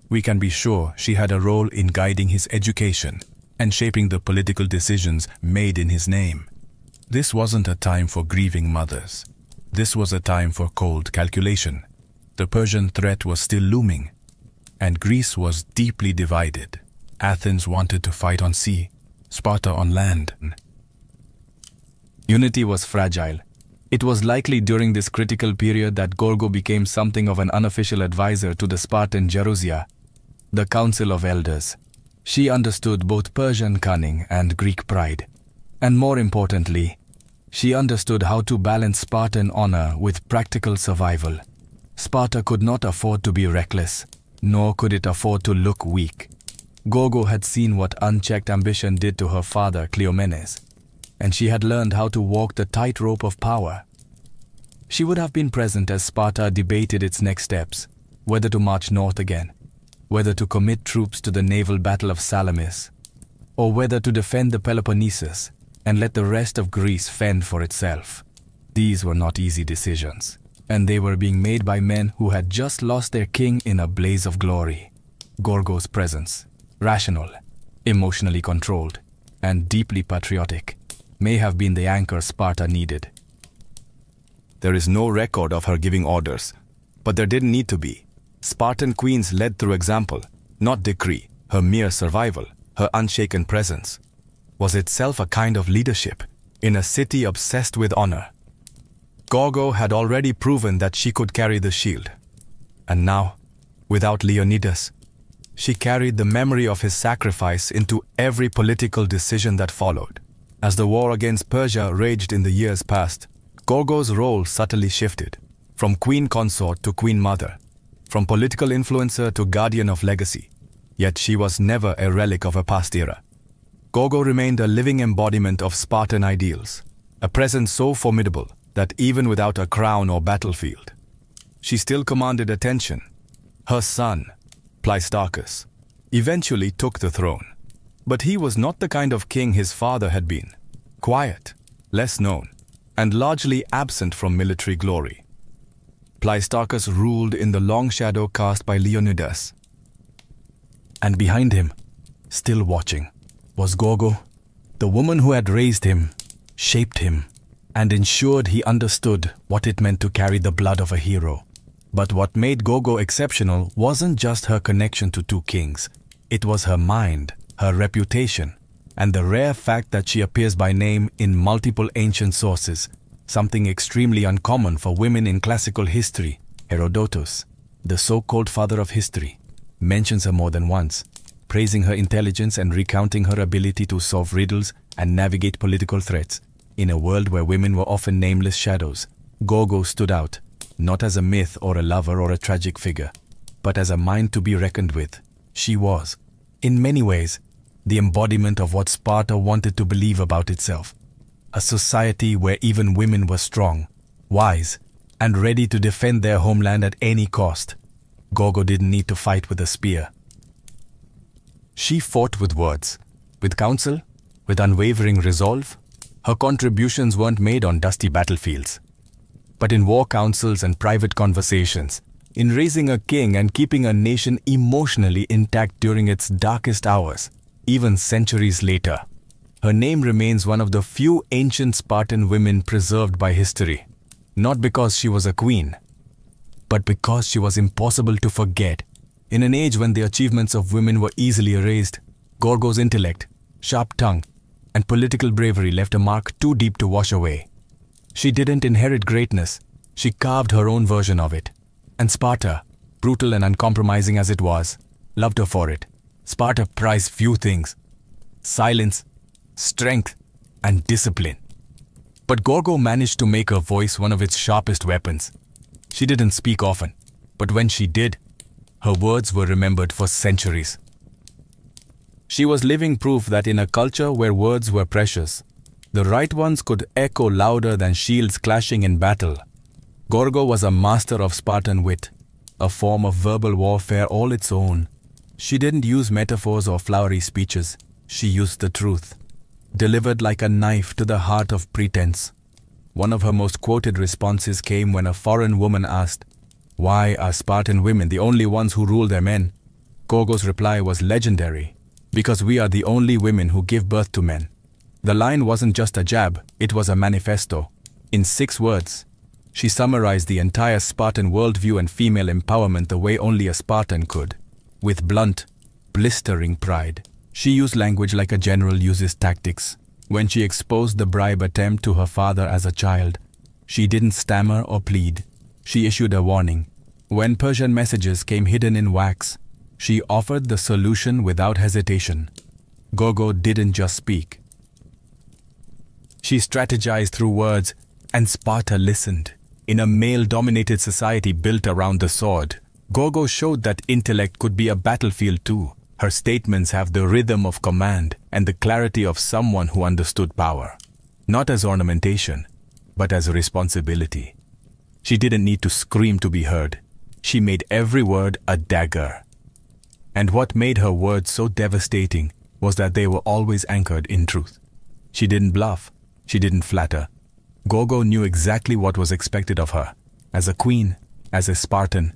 we can be sure she had a role in guiding his education and shaping the political decisions made in his name. This wasn't a time for grieving mothers. This was a time for cold calculation. The Persian threat was still looming, and Greece was deeply divided. Athens wanted to fight on sea, Sparta on land. Unity was fragile. It was likely during this critical period that Gogo became something of an unofficial advisor to the Spartan Gerousia, the Council of Elders. She understood both Persian cunning and Greek pride. And more importantly, she understood how to balance Spartan honor with practical survival. Sparta could not afford to be reckless, nor could it afford to look weak. Gogo had seen what unchecked ambition did to her father, Cleomenes, and she had learned how to walk the tightrope of power. She would have been present as Sparta debated its next steps, whether to march north again, whether to commit troops to the naval battle of Salamis, or whether to defend the Peloponnesus and let the rest of Greece fend for itself. These were not easy decisions, and they were being made by men who had just lost their king in a blaze of glory. Gogo's presence, rational, emotionally controlled, and deeply patriotic, may have been the anchor Sparta needed. There is no record of her giving orders, but there didn't need to be. Spartan queens led through example, not decree. Her mere survival, her unshaken presence, was itself a kind of leadership in a city obsessed with honor. Gogo had already proven that she could carry the shield. And now, without Leonidas, she carried the memory of his sacrifice into every political decision that followed. As the war against Persia raged in the years past, Gogo's role subtly shifted, from queen consort to queen mother, from political influencer to guardian of legacy. Yet she was never a relic of a past era. Gogo remained a living embodiment of Spartan ideals, a presence so formidable that even without a crown or battlefield, she still commanded attention. Her son, Pleistarchus, eventually took the throne, but he was not the kind of king his father had been, quiet, less known, and largely absent from military glory. Pleistarchus ruled in the long shadow cast by Leonidas. And behind him, still watching, was Gogo, the woman who had raised him, shaped him, and ensured he understood what it meant to carry the blood of a hero. But what made Gogo exceptional wasn't just her connection to two kings. It was her mind, her reputation, and the rare fact that she appears by name in multiple ancient sources, something extremely uncommon for women in classical history. Herodotus, the so-called father of history, mentions her more than once, praising her intelligence and recounting her ability to solve riddles and navigate political threats. In a world where women were often nameless shadows, Gogo stood out, not as a myth or a lover or a tragic figure, but as a mind to be reckoned with. She was, in many ways, the embodiment of what Sparta wanted to believe about itself. A society where even women were strong, wise, and ready to defend their homeland at any cost. Gogo didn't need to fight with a spear. She fought with words, with counsel, with unwavering resolve. Her contributions weren't made on dusty battlefields, but in war councils and private conversations, in raising a king and keeping a nation emotionally intact during its darkest hours. even centuries later. Her name remains one of the few ancient Spartan women preserved by history, not because she was a queen, but because she was impossible to forget. In an age when the achievements of women were easily erased, Gorgo's intellect, sharp tongue, and political bravery left a mark too deep to wash away. She didn't inherit greatness, she carved her own version of it. And Sparta, brutal and uncompromising as it was, loved her for it. Sparta prized few things: silence, strength, and discipline. But Gorgo managed to make her voice one of its sharpest weapons. She didn't speak often, but when she did, her words were remembered for centuries. She was living proof that in a culture where words were precious, the right ones could echo louder than shields clashing in battle. Gorgo was a master of Spartan wit, a form of verbal warfare all its own. She didn't use metaphors or flowery speeches. She used the truth, delivered like a knife to the heart of pretense. One of her most quoted responses came when a foreign woman asked, "Why are Spartan women the only ones who rule their men?" Gorgo's reply was legendary: "Because we are the only women who give birth to men." The line wasn't just a jab, it was a manifesto. In 6 words, she summarized the entire Spartan worldview and female empowerment the way only a Spartan could. With blunt, blistering pride, she used language like a general uses tactics. When she exposed the bribe attempt to her father as a child, she didn't stammer or plead. She issued a warning. When Persian messages came hidden in wax, she offered the solution without hesitation. Gorgo didn't just speak. She strategized through words, and Sparta listened. In a male-dominated society built around the sword, Gorgo showed that intellect could be a battlefield too. Her statements have the rhythm of command and the clarity of someone who understood power, not as ornamentation, but as a responsibility. She didn't need to scream to be heard. She made every word a dagger. And what made her words so devastating was that they were always anchored in truth. She didn't bluff. She didn't flatter. Gorgo knew exactly what was expected of her, as a queen, as a Spartan,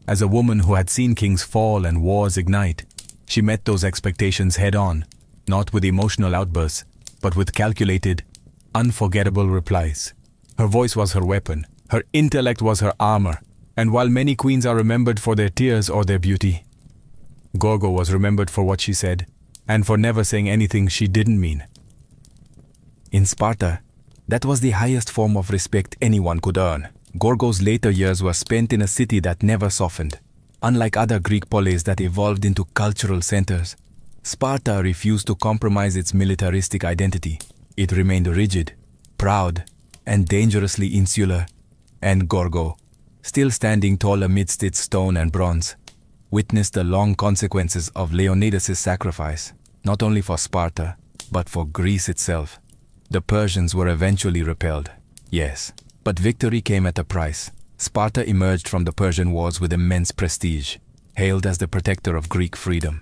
as a woman who had seen kings fall and wars ignite. She met those expectations head-on, not with emotional outbursts, but with calculated, unforgettable replies. Her voice was her weapon, her intellect was her armor, and while many queens are remembered for their tears or their beauty, Gorgo was remembered for what she said, and for never saying anything she didn't mean. In Sparta, that was the highest form of respect anyone could earn. Gorgo's later years were spent in a city that never softened. Unlike other Greek polis that evolved into cultural centers, Sparta refused to compromise its militaristic identity. It remained rigid, proud, and dangerously insular. And Gorgo, still standing tall amidst its stone and bronze, witnessed the long consequences of Leonidas' sacrifice, not only for Sparta, but for Greece itself. The Persians were eventually repelled, yes, but victory came at a price. Sparta emerged from the Persian wars with immense prestige, hailed as the protector of Greek freedom.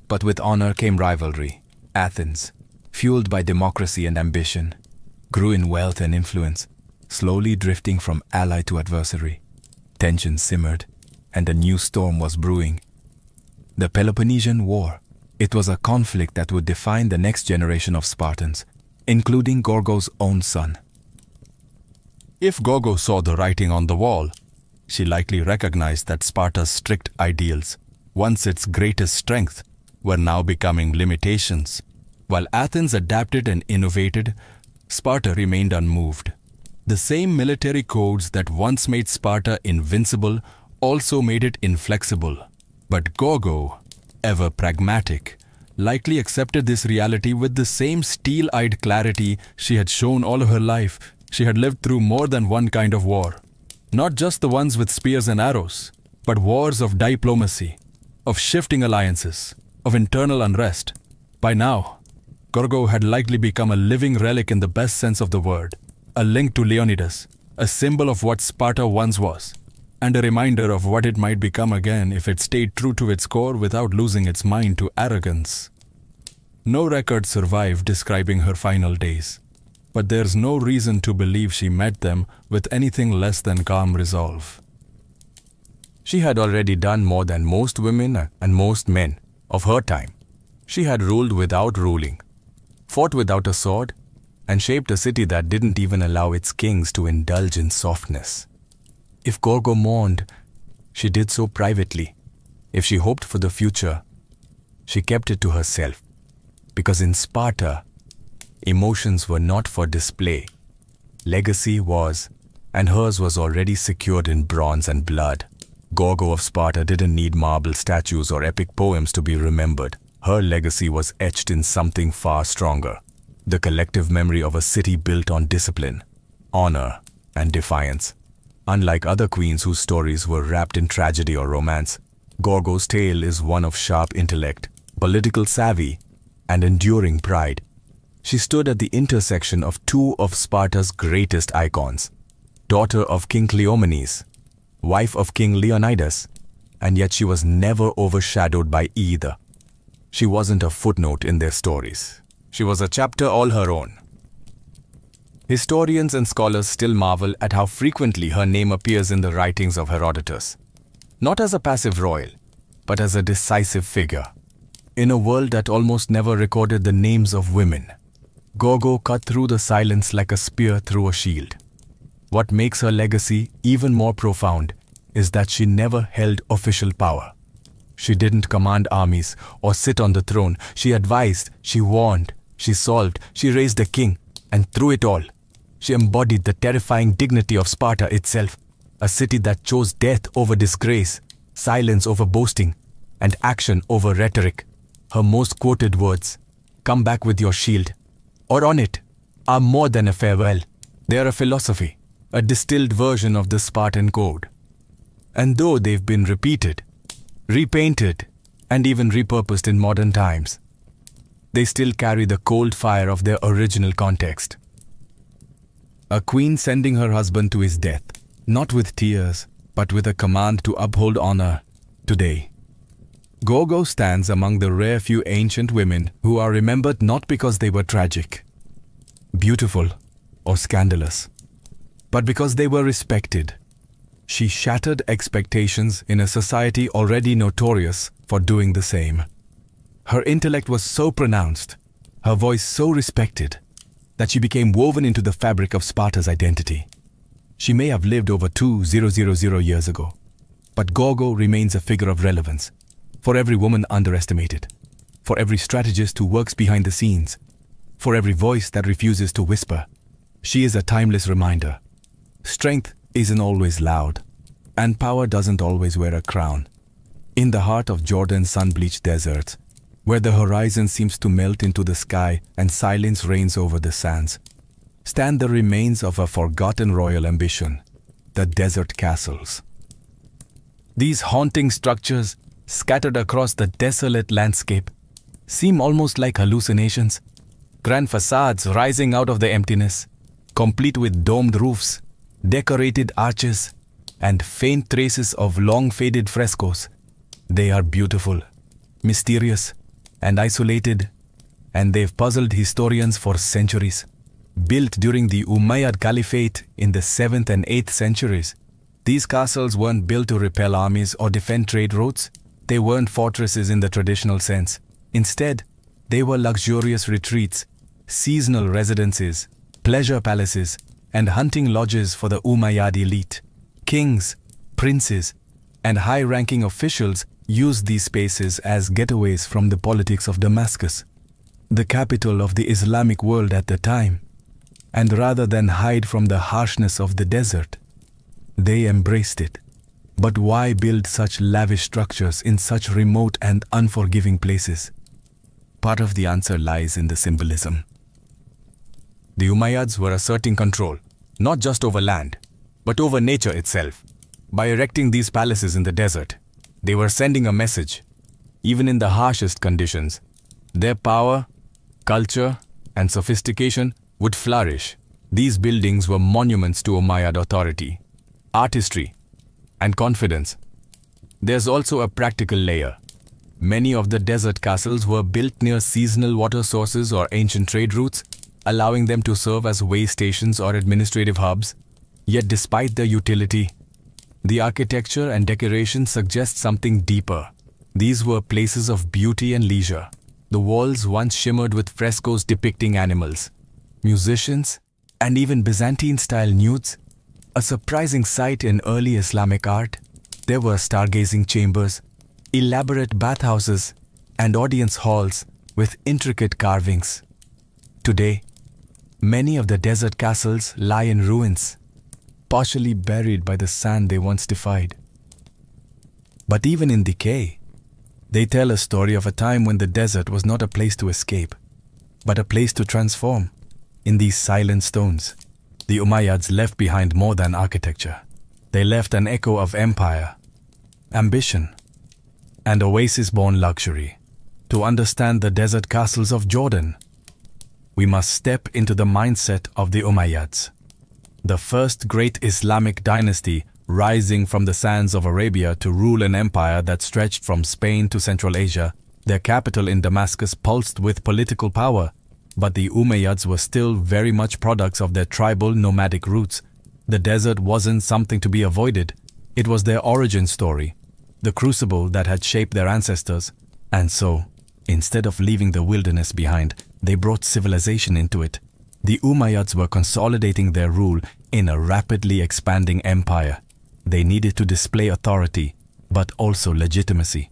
But with honor came rivalry. Athens, fueled by democracy and ambition, grew in wealth and influence, slowly drifting from ally to adversary. Tensions simmered, and a new storm was brewing. The Peloponnesian War. It was a conflict that would define the next generation of Spartans, including Gorgo's own son. If Gorgo saw the writing on the wall, she likely recognized that Sparta's strict ideals, once its greatest strength, were now becoming limitations. While Athens adapted and innovated, Sparta remained unmoved. The same military codes that once made Sparta invincible also made it inflexible. But Gorgo, ever pragmatic, likely accepted this reality with the same steel-eyed clarity she had shown all her life. She had lived through more than one kind of war. Not just the ones with spears and arrows, but wars of diplomacy, of shifting alliances, of internal unrest. By now, Gorgo had likely become a living relic in the best sense of the word, a link to Leonidas, a symbol of what Sparta once was, and a reminder of what it might become again if it stayed true to its core without losing its mind to arrogance. No record survived describing her final days, but there's no reason to believe she met them with anything less than calm resolve. She had already done more than most women and most men of her time. She had ruled without ruling, fought without a sword, and shaped a city that didn't even allow its kings to indulge in softness. If Gorgo mourned, she did so privately. If she hoped for the future, she kept it to herself. Because in Sparta, emotions were not for display. Legacy was, and hers was already secured in bronze and blood. Gorgo of Sparta didn't need marble statues or epic poems to be remembered. Her legacy was etched in something far stronger. The collective memory of a city built on discipline, honor, and defiance. Unlike other queens whose stories were wrapped in tragedy or romance, Gorgo's tale is one of sharp intellect, political savvy, and enduring pride. She stood at the intersection of two of Sparta's greatest icons, daughter of King Cleomenes, wife of King Leonidas, and yet she was never overshadowed by either. She wasn't a footnote in their stories. She was a chapter all her own. Historians and scholars still marvel at how frequently her name appears in the writings of Herodotus, not as a passive royal, but as a decisive figure. In a world that almost never recorded the names of women, Gorgo cut through the silence like a spear through a shield. What makes her legacy even more profound is that she never held official power. She didn't command armies or sit on the throne. She advised, she warned, she solved, she raised a king, and through it all, she embodied the terrifying dignity of Sparta itself, a city that chose death over disgrace, silence over boasting, and action over rhetoric. Her most quoted words, "Come back with your shield," or "on it," are more than a farewell. They are a philosophy, a distilled version of the Spartan code. And though they've been repeated, repainted, and even repurposed in modern times, they still carry the cold fire of their original context. A queen sending her husband to his death, not with tears, but with a command to uphold honor. Today, Gorgo stands among the rare few ancient women who are remembered not because they were tragic, beautiful, or scandalous, but because they were respected. She shattered expectations in a society already notorious for doing the same. Her intellect was so pronounced, her voice so respected, that she became woven into the fabric of Sparta's identity. She may have lived over 2000 years ago, but Gorgo remains a figure of relevance for every woman underestimated, for every strategist who works behind the scenes, for every voice that refuses to whisper. She is a timeless reminder. Strength isn't always loud, and power doesn't always wear a crown. In the heart of Jordan's sun-bleached deserts, where the horizon seems to melt into the sky and silence reigns over the sands, stand the remains of a forgotten royal ambition, the desert castles. These haunting structures, scattered across the desolate landscape, seem almost like hallucinations. Grand facades rising out of the emptiness, complete with domed roofs, decorated arches, and faint traces of long-faded frescoes. They are beautiful, mysterious, and isolated, and they've puzzled historians for centuries. Built during the Umayyad Caliphate in the 7th and 8th centuries, these castles weren't built to repel armies or defend trade routes. They weren't fortresses in the traditional sense. Instead, they were luxurious retreats, seasonal residences, pleasure palaces, and hunting lodges for the Umayyad elite. Kings, princes, and high-ranking officials used these spaces as getaways from the politics of Damascus, the capital of the Islamic world at the time. And rather than hide from the harshness of the desert, they embraced it. But why build such lavish structures in such remote and unforgiving places? Part of the answer lies in the symbolism. The Umayyads were asserting control, not just over land, but over nature itself. By erecting these palaces in the desert, they were sending a message. Even in the harshest conditions, their power, culture, and sophistication would flourish. These buildings were monuments to Umayyad authority, artistry, and confidence. There's also a practical layer. Many of the desert castles were built near seasonal water sources or ancient trade routes, allowing them to serve as way stations or administrative hubs. Yet despite their utility, the architecture and decoration suggest something deeper. These were places of beauty and leisure, The walls once shimmered with frescoes depicting animals, musicians, and even Byzantine-style nudes, a surprising sight in early Islamic art. There were stargazing chambers, elaborate bathhouses, and audience halls with intricate carvings. Today, many of the desert castles lie in ruins, partially buried by the sand they once defied. But even in decay, they tell a story of a time when the desert was not a place to escape, but a place to transform. In these silent stones, the Umayyads left behind more than architecture. They left an echo of empire, ambition, and oasis-born luxury. To understand the desert castles of Jordan, we must step into the mindset of the Umayyads, the first great Islamic dynasty rising from the sands of Arabia to rule an empire that stretched from Spain to Central Asia. Their capital in Damascus pulsed with political power, but the Umayyads were still very much products of their tribal nomadic roots. The desert wasn't something to be avoided. It was their origin story, the crucible that had shaped their ancestors. And so, instead of leaving the wilderness behind, they brought civilization into it. The Umayyads were consolidating their rule in a rapidly expanding empire. They needed to display authority, but also legitimacy.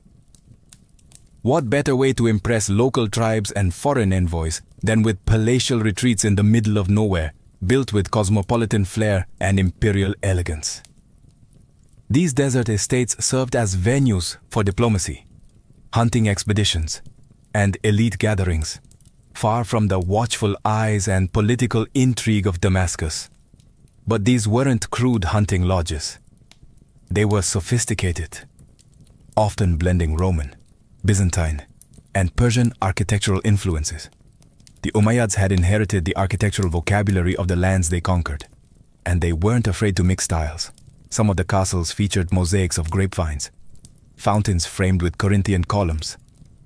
What better way to impress local tribes and foreign envoys than with palatial retreats in the middle of nowhere, built with cosmopolitan flair and imperial elegance? These desert estates served as venues for diplomacy, hunting expeditions, and elite gatherings, far from the watchful eyes and political intrigue of Damascus. But these weren't crude hunting lodges. They were sophisticated, often blending Roman, Byzantine, and Persian architectural influences. The Umayyads had inherited the architectural vocabulary of the lands they conquered, and they weren't afraid to mix styles. Some of the castles featured mosaics of grapevines, fountains framed with Corinthian columns,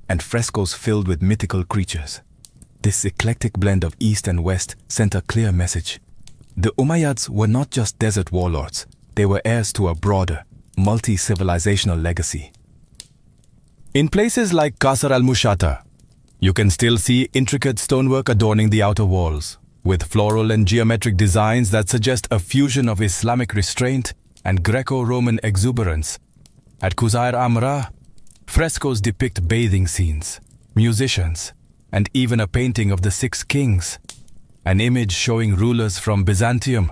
and frescoes filled with mythical creatures. This eclectic blend of East and West sent a clear message. The Umayyads were not just desert warlords, they were heirs to a broader, multi-civilizational legacy. In places like Qasr al-Mushata, you can still see intricate stonework adorning the outer walls, with floral and geometric designs that suggest a fusion of Islamic restraint and Greco-Roman exuberance. At Qusayr Amra, frescoes depict bathing scenes, musicians, and even a painting of the Six Kings, an image showing rulers from Byzantium,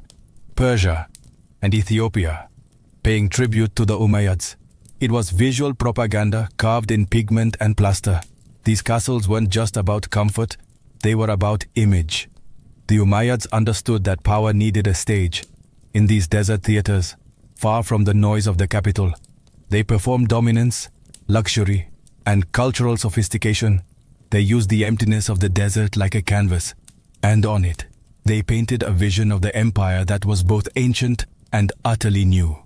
Persia, and Ethiopia, paying tribute to the Umayyads. It was visual propaganda carved in pigment and plaster. These castles weren't just about comfort, they were about image. The Umayyads understood that power needed a stage. In these desert theaters, far from the noise of the capital, they performed dominance, luxury, and cultural sophistication. They used the emptiness of the desert like a canvas, and on it, they painted a vision of the empire that was both ancient and utterly new.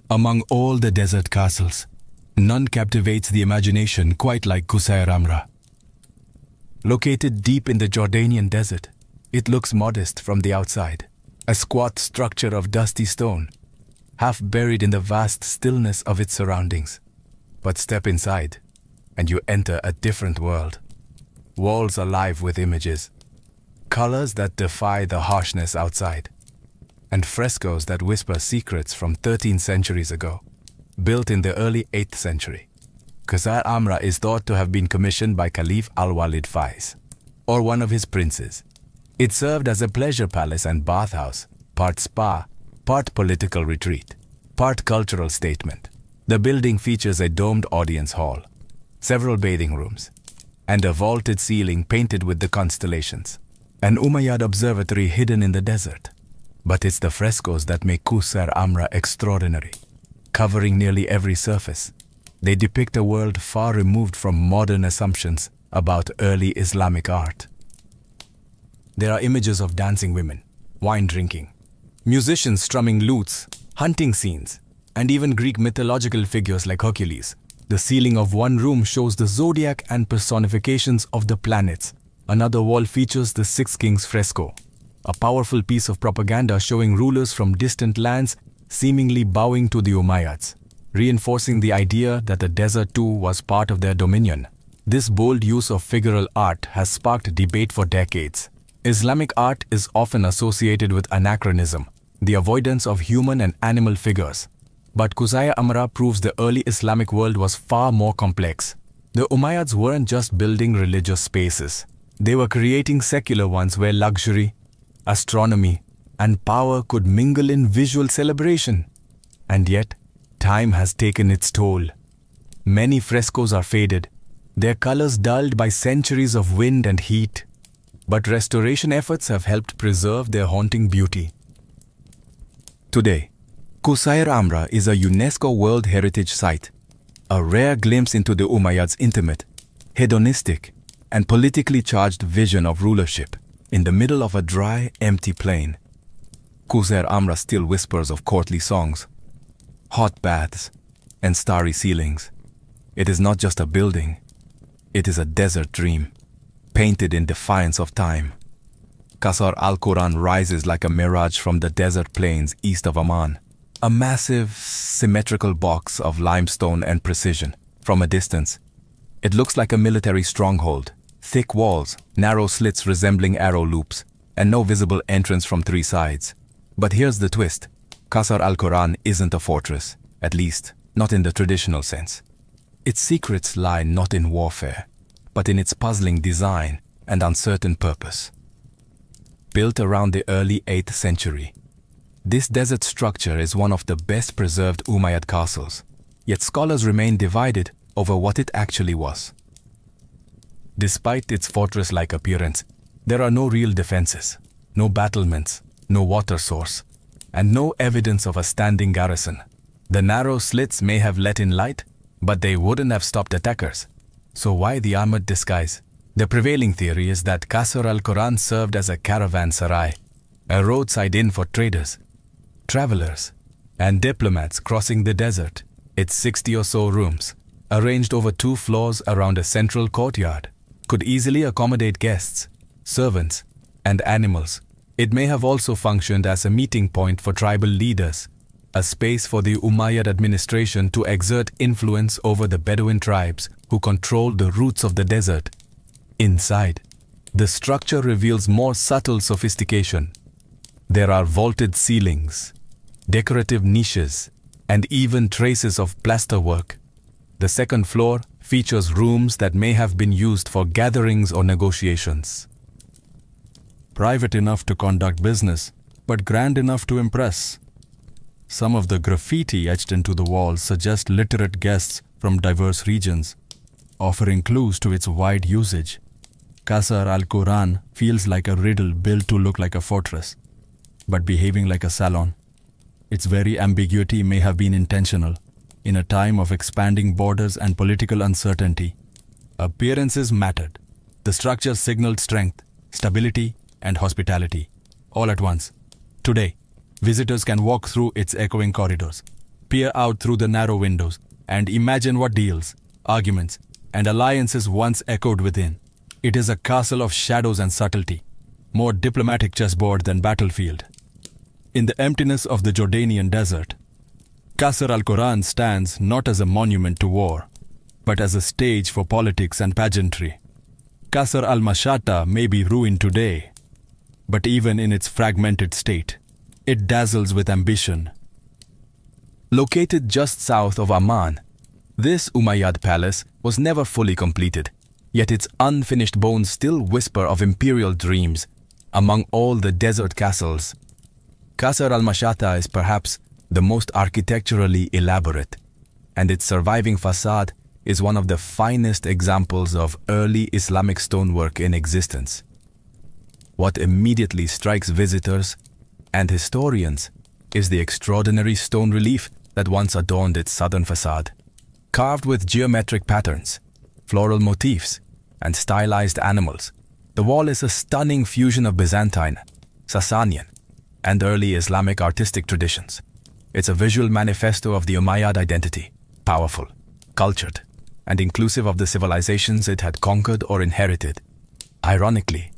Among all the desert castles, none captivates the imagination quite like Qusayr Amra. Located deep in the Jordanian desert, it looks modest from the outside, a squat structure of dusty stone, half buried in the vast stillness of its surroundings. But step inside, and you enter a different world. Walls alive with images, colors that defy the harshness outside, and frescoes that whisper secrets from 13 centuries ago, built in the early 8th century. Qusayr Amra is thought to have been commissioned by Caliph Al-Walid Faiz, or one of his princes. It served as a pleasure palace and bathhouse, part spa, part political retreat, part cultural statement. The building features a domed audience hall, several bathing rooms, and a vaulted ceiling painted with the constellations. An Umayyad observatory hidden in the desert. But it's the frescoes that make Qusayr Amra extraordinary. Covering nearly every surface, they depict a world far removed from modern assumptions about early Islamic art. There are images of dancing women, wine drinking, musicians strumming lutes, hunting scenes, and even Greek mythological figures like Hercules. The ceiling of one room shows the zodiac and personifications of the planets. Another wall features the Six Kings fresco, a powerful piece of propaganda showing rulers from distant lands seemingly bowing to the Umayyads, reinforcing the idea that the desert too was part of their dominion. This bold use of figural art has sparked debate for decades. Islamic art is often associated with anachronism, the avoidance of human and animal figures. But Qusayr Amra proves the early Islamic world was far more complex. The Umayyads weren't just building religious spaces. They were creating secular ones where luxury, astronomy, and power could mingle in visual celebration. And yet, time has taken its toll. Many frescoes are faded, their colors dulled by centuries of wind and heat. But restoration efforts have helped preserve their haunting beauty. Today, Qusayr Amra is a UNESCO World Heritage Site, a rare glimpse into the Umayyads' intimate, hedonistic, and politically charged vision of rulership in the middle of a dry, empty plain. Qusayr Amra still whispers of courtly songs, hot baths, and starry ceilings. It is not just a building, it is a desert dream, painted in defiance of time. Qasr al-Quran rises like a mirage from the desert plains east of Amman, a massive, symmetrical box of limestone and precision. From a distance, it looks like a military stronghold, thick walls, narrow slits resembling arrow loops, and no visible entrance from three sides. But here's the twist. Qasr al-Quran isn't a fortress, at least not in the traditional sense. Its secrets lie not in warfare, but in its puzzling design and uncertain purpose. Built around the early 8th century, this desert structure is one of the best preserved Umayyad castles, yet scholars remain divided over what it actually was. Despite its fortress-like appearance, there are no real defenses, no battlements, no water source, and no evidence of a standing garrison. The narrow slits may have let in light, but they wouldn't have stopped attackers. So why the armored disguise? The prevailing theory is that Qasr al-Quran served as a caravanserai, a roadside inn for traders, travelers, and diplomats crossing the desert. Its 60 or so rooms, arranged over 2 floors around a central courtyard, could easily accommodate guests, servants, and animals. It may have also functioned as a meeting point for tribal leaders, a space for the Umayyad administration to exert influence over the Bedouin tribes who controlled the roots of the desert. Inside, the structure reveals more subtle sophistication. There are vaulted ceilings, decorative niches, and even traces of plasterwork. The second floor features rooms that may have been used for gatherings or negotiations. Private enough to conduct business, but grand enough to impress. Some of the graffiti etched into the walls suggest literate guests from diverse regions, offering clues to its wide usage. Qasr al-Quran feels like a riddle built to look like a fortress, but behaving like a salon. Its very ambiguity may have been intentional. In a time of expanding borders and political uncertainty, appearances mattered. The structure signaled strength, stability, and hospitality, all at once. Today, visitors can walk through its echoing corridors, peer out through the narrow windows, and imagine what deals, arguments, and alliances once echoed within. It is a castle of shadows and subtlety, more diplomatic chessboard than battlefield. In the emptiness of the Jordanian desert, Qasr al-Quran stands not as a monument to war, but as a stage for politics and pageantry. Qasr al-Mashata may be ruined today, but even in its fragmented state, it dazzles with ambition. Located just south of Amman, this Umayyad palace was never fully completed, yet its unfinished bones still whisper of imperial dreams among all the desert castles. Qasr al-Mashata is perhaps the most architecturally elaborate, and its surviving facade is one of the finest examples of early Islamic stonework in existence. What immediately strikes visitors and historians is the extraordinary stone relief that once adorned its southern facade. Carved with geometric patterns, floral motifs, and stylized animals, the wall is a stunning fusion of Byzantine, Sasanian, and early Islamic artistic traditions. It's a visual manifesto of the Umayyad identity, powerful, cultured, and inclusive of the civilizations it had conquered or inherited. Ironically,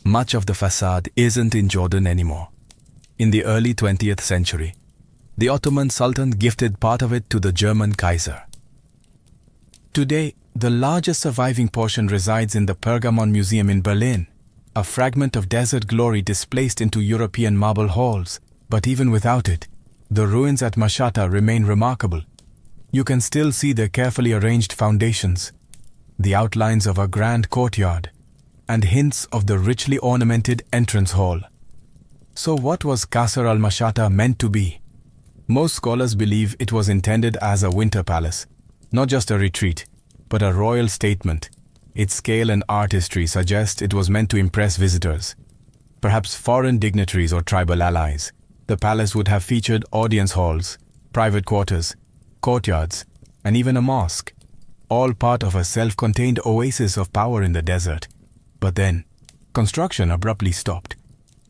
much of the facade isn't in Jordan anymore. In the early 20th century, the Ottoman Sultan gifted part of it to the German Kaiser. Today, The largest surviving portion resides in the Pergamon Museum in Berlin, a fragment of desert glory displaced into European marble halls. But even without it, the ruins at Mashhad remain remarkable. You can still see the carefully arranged foundations, the outlines of a grand courtyard, and hints of the richly ornamented entrance hall. So what was Qasr al-Mashhad meant to be? Most scholars believe it was intended as a winter palace, not just a retreat, but a royal statement. Its scale and art history suggest it was meant to impress visitors, perhaps foreign dignitaries or tribal allies. The palace would have featured audience halls, private quarters, courtyards, and even a mosque, all part of a self-contained oasis of power in the desert. But then, construction abruptly stopped.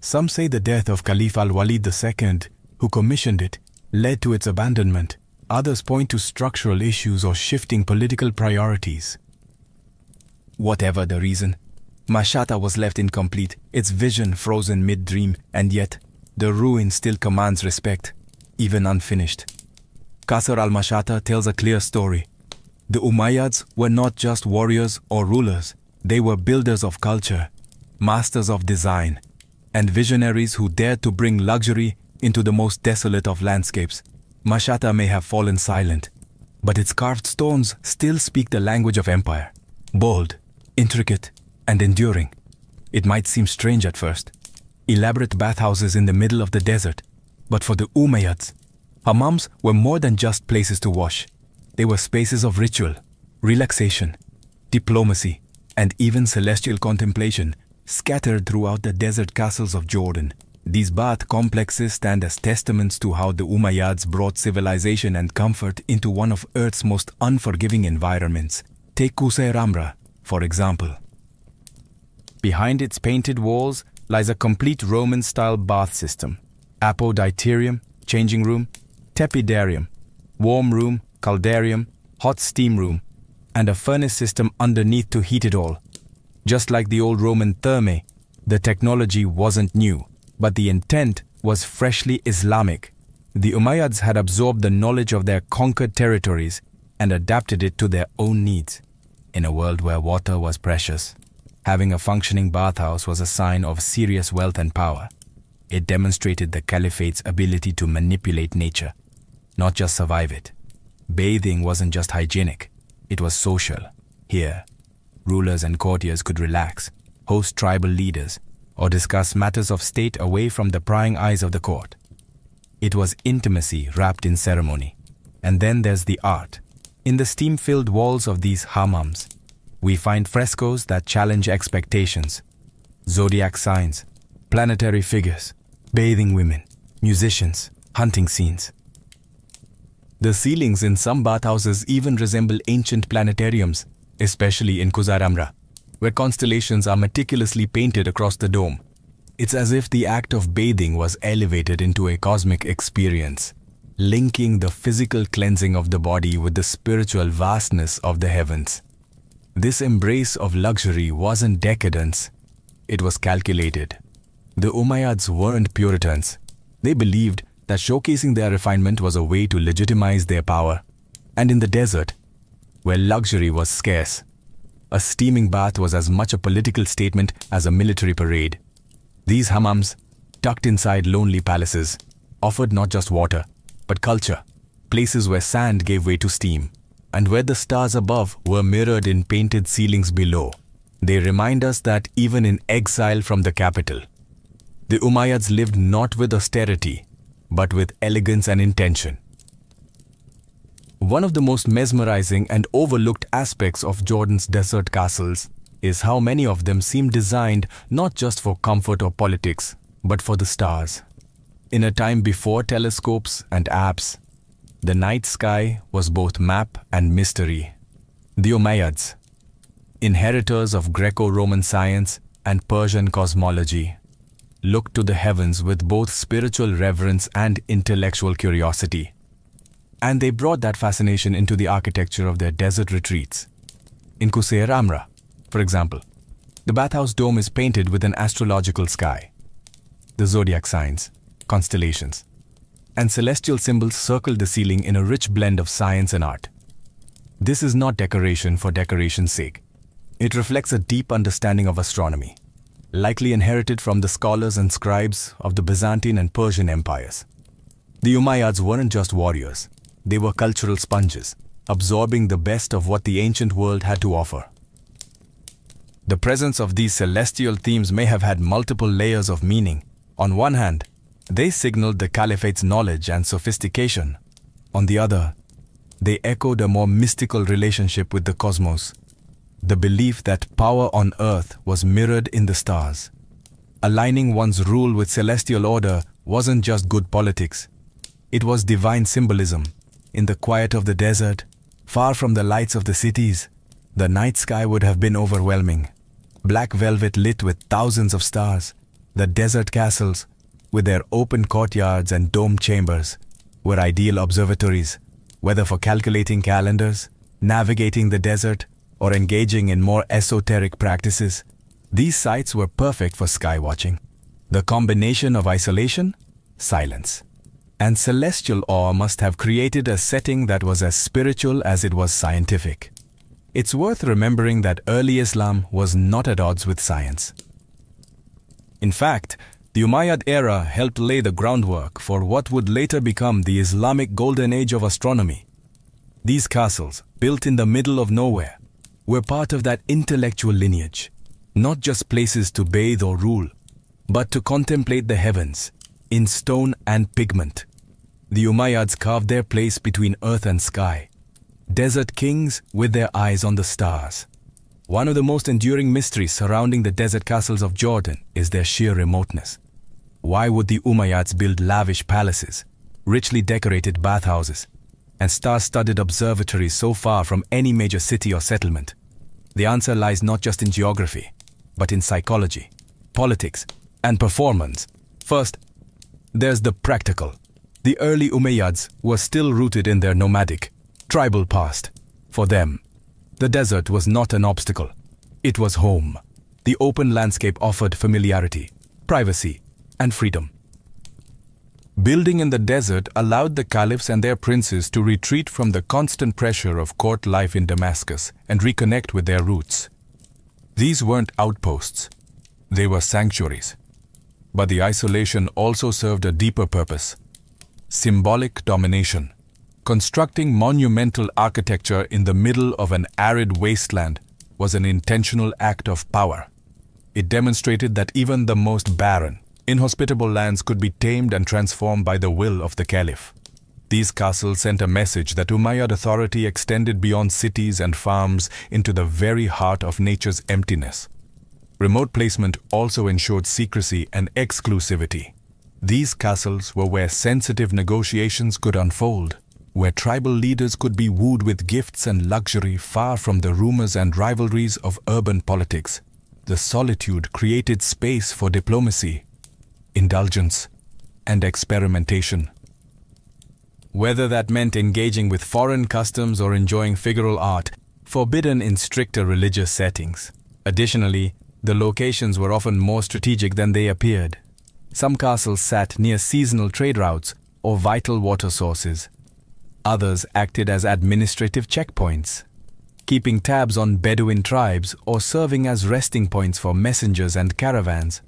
Some say the death of Caliph al-Walid II, who commissioned it, led to its abandonment. Others point to structural issues or shifting political priorities. Whatever the reason, Mashhad was left incomplete, its vision frozen mid-dream, and yet the ruin still commands respect, even unfinished. Qasr al-Mashhad tells a clear story. The Umayyads were not just warriors or rulers, they were builders of culture, masters of design, and visionaries who dared to bring luxury into the most desolate of landscapes. Mashhad may have fallen silent, but its carved stones still speak the language of empire. Bold, intricate, and enduring. It might seem strange at first. Elaborate bathhouses in the middle of the desert. But for the Umayyads, hammams were more than just places to wash. They were spaces of ritual, relaxation, diplomacy, and even celestial contemplation scattered throughout the desert castles of Jordan. These bath complexes stand as testaments to how the Umayyads brought civilization and comfort into one of Earth's most unforgiving environments. Take Qusayr Amra, for example. Behind its painted walls lies a complete Roman-style bath system. Apoditarium, changing room, tepidarium, warm room, caldarium, hot steam room, and a furnace system underneath to heat it all. Just like the old Roman thermae, the technology wasn't new, but the intent was freshly Islamic. The Umayyads had absorbed the knowledge of their conquered territories and adapted it to their own needs. In a world where water was precious, having a functioning bathhouse was a sign of serious wealth and power. It demonstrated the caliphate's ability to manipulate nature, not just survive it. Bathing wasn't just hygienic, it was social. Here, rulers and courtiers could relax, host tribal leaders, or discuss matters of state away from the prying eyes of the court. It was intimacy wrapped in ceremony. And then there's the art. In the steam-filled walls of these hammams, we find frescoes that challenge expectations, zodiac signs, planetary figures, bathing women, musicians, hunting scenes. The ceilings in some bathhouses even resemble ancient planetariums, especially in Qusayr Amra, where constellations are meticulously painted across the dome. It's as if the act of bathing was elevated into a cosmic experience, linking the physical cleansing of the body with the spiritual vastness of the heavens. This embrace of luxury wasn't decadence, it was calculated. The Umayyads weren't Puritans. They believed that showcasing their refinement was a way to legitimize their power. And in the desert, where luxury was scarce, a steaming bath was as much a political statement as a military parade. These hammams, tucked inside lonely palaces, offered not just water, but culture, places where sand gave way to steam, and where the stars above were mirrored in painted ceilings below. They remind us that even in exile from the capital, the Umayyads lived not with austerity, but with elegance and intention. One of the most mesmerizing and overlooked aspects of Jordan's desert castles is how many of them seem designed not just for comfort or politics, but for the stars. In a time before telescopes and apps, the night sky was both map and mystery. The Umayyads, inheritors of Greco-Roman science and Persian cosmology, looked to the heavens with both spiritual reverence and intellectual curiosity. And they brought that fascination into the architecture of their desert retreats. In Qusayr Amra, for example, the bathhouse dome is painted with an astrological sky. The zodiac signs, constellations, and celestial symbols circle the ceiling in a rich blend of science and art. This is not decoration for decoration's sake. It reflects a deep understanding of astronomy, likely inherited from the scholars and scribes of the Byzantine and Persian empires. The Umayyads weren't just warriors, they were cultural sponges, absorbing the best of what the ancient world had to offer. The presence of these celestial themes may have had multiple layers of meaning. On one hand, they signaled the caliphate's knowledge and sophistication. On the other, they echoed a more mystical relationship with the cosmos, the belief that power on earth was mirrored in the stars. Aligning one's rule with celestial order wasn't just good politics. It was divine symbolism. In the quiet of the desert, far from the lights of the cities, the night sky would have been overwhelming. Black velvet lit with thousands of stars, the desert castles, with their open courtyards and domed chambers, were ideal observatories, whether for calculating calendars, navigating the desert, or engaging in more esoteric practices. These sites were perfect for sky watching. The combination of isolation, silence, and celestial awe must have created a setting that was as spiritual as it was scientific. It's worth remembering that early Islam was not at odds with science. In fact, the Umayyad era helped lay the groundwork for what would later become the Islamic golden age of astronomy. These castles, built in the middle of nowhere, were part of that intellectual lineage, not just places to bathe or rule, but to contemplate the heavens, in stone and pigment. The Umayyads carved their place between earth and sky, desert kings with their eyes on the stars. One of the most enduring mysteries surrounding the desert castles of Jordan is their sheer remoteness. Why would the Umayyads build lavish palaces, richly decorated bathhouses, and star-studded observatories so far from any major city or settlement? The answer lies not just in geography, but in psychology, politics, and performance. First, there's the practical. The early Umayyads were still rooted in their nomadic, tribal past. For them, the desert was not an obstacle. It was home. The open landscape offered familiarity, privacy, and freedom. Building in the desert allowed the caliphs and their princes to retreat from the constant pressure of court life in Damascus and reconnect with their roots. These weren't outposts. They were sanctuaries. But the isolation also served a deeper purpose: symbolic domination. Constructing monumental architecture in the middle of an arid wasteland was an intentional act of power. It demonstrated that even the most barren, inhospitable lands could be tamed and transformed by the will of the caliph. These castles sent a message that Umayyad authority extended beyond cities and farms into the very heart of nature's emptiness. Remote placement also ensured secrecy and exclusivity. These castles were where sensitive negotiations could unfold, where tribal leaders could be wooed with gifts and luxury far from the rumors and rivalries of urban politics. The solitude created space for diplomacy, indulgence, and experimentation. Whether that meant engaging with foreign customs or enjoying figural art, forbidden in stricter religious settings. Additionally, the locations were often more strategic than they appeared. Some castles sat near seasonal trade routes or vital water sources. Others acted as administrative checkpoints, keeping tabs on Bedouin tribes or serving as resting points for messengers and caravans.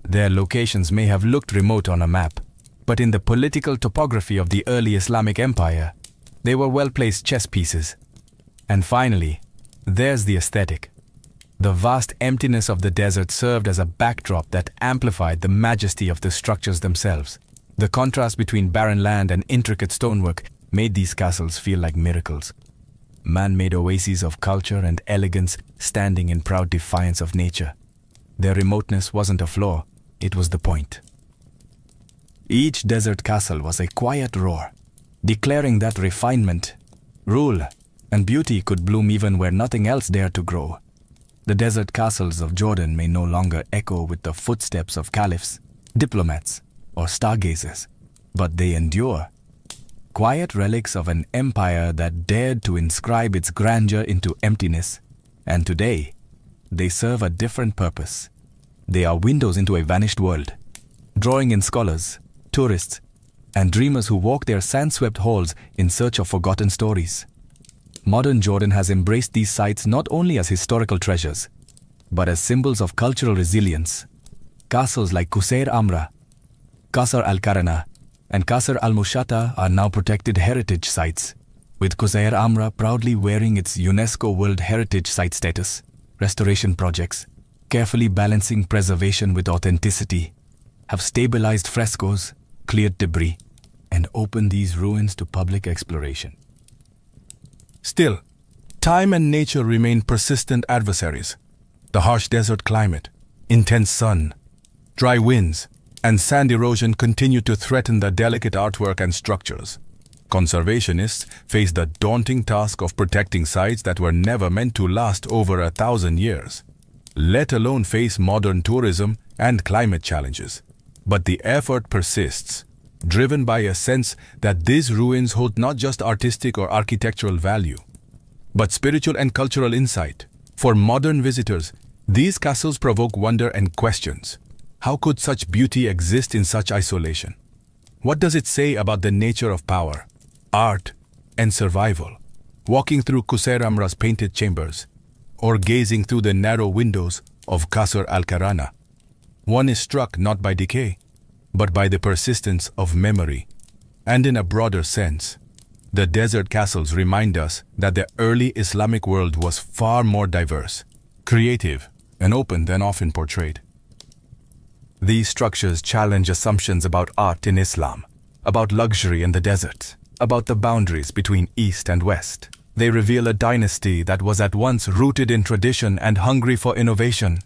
Their locations may have looked remote on a map, but in the political topography of the early Islamic Empire, they were well-placed chess pieces. And finally, there's the aesthetic. The vast emptiness of the desert served as a backdrop that amplified the majesty of the structures themselves. The contrast between barren land and intricate stonework made these castles feel like miracles. Man-made oases of culture and elegance standing in proud defiance of nature. Their remoteness wasn't a flaw, it was the point. Each desert castle was a quiet roar, declaring that refinement, rule, and beauty could bloom even where nothing else dared to grow. The desert castles of Jordan may no longer echo with the footsteps of caliphs, diplomats, or stargazers, but they endure. Quiet relics of an empire that dared to inscribe its grandeur into emptiness, and today, they serve a different purpose. They are windows into a vanished world, drawing in scholars, tourists, and dreamers who walk their sand-swept halls in search of forgotten stories. Modern Jordan has embraced these sites not only as historical treasures, but as symbols of cultural resilience. Castles like Qusayr Amra, Qasr al-Karana, and Qasr al-Mushata are now protected heritage sites, with Qusayr Amra proudly wearing its UNESCO World Heritage Site status. Restoration projects, carefully balancing preservation with authenticity, have stabilized frescoes, cleared debris, and opened these ruins to public exploration. Still, time and nature remain persistent adversaries. The harsh desert climate, intense sun, dry winds, and sand erosion continue to threaten the delicate artwork and structures. Conservationists face the daunting task of protecting sites that were never meant to last over 1,000 years, let alone face modern tourism and climate challenges. But the effort persists, driven by a sense that these ruins hold not just artistic or architectural value, but spiritual and cultural insight. For modern visitors, these castles provoke wonder and questions. How could such beauty exist in such isolation? What does it say about the nature of power, art, and survival? Walking through Qusayr Amra's painted chambers, or gazing through the narrow windows of Qasr al-Karana, one is struck not by decay, but by the persistence of memory. And in a broader sense, the desert castles remind us that the early Islamic world was far more diverse, creative, and open than often portrayed. These structures challenge assumptions about art in Islam, about luxury in the desert, about the boundaries between East and West. They reveal a dynasty that was at once rooted in tradition and hungry for innovation.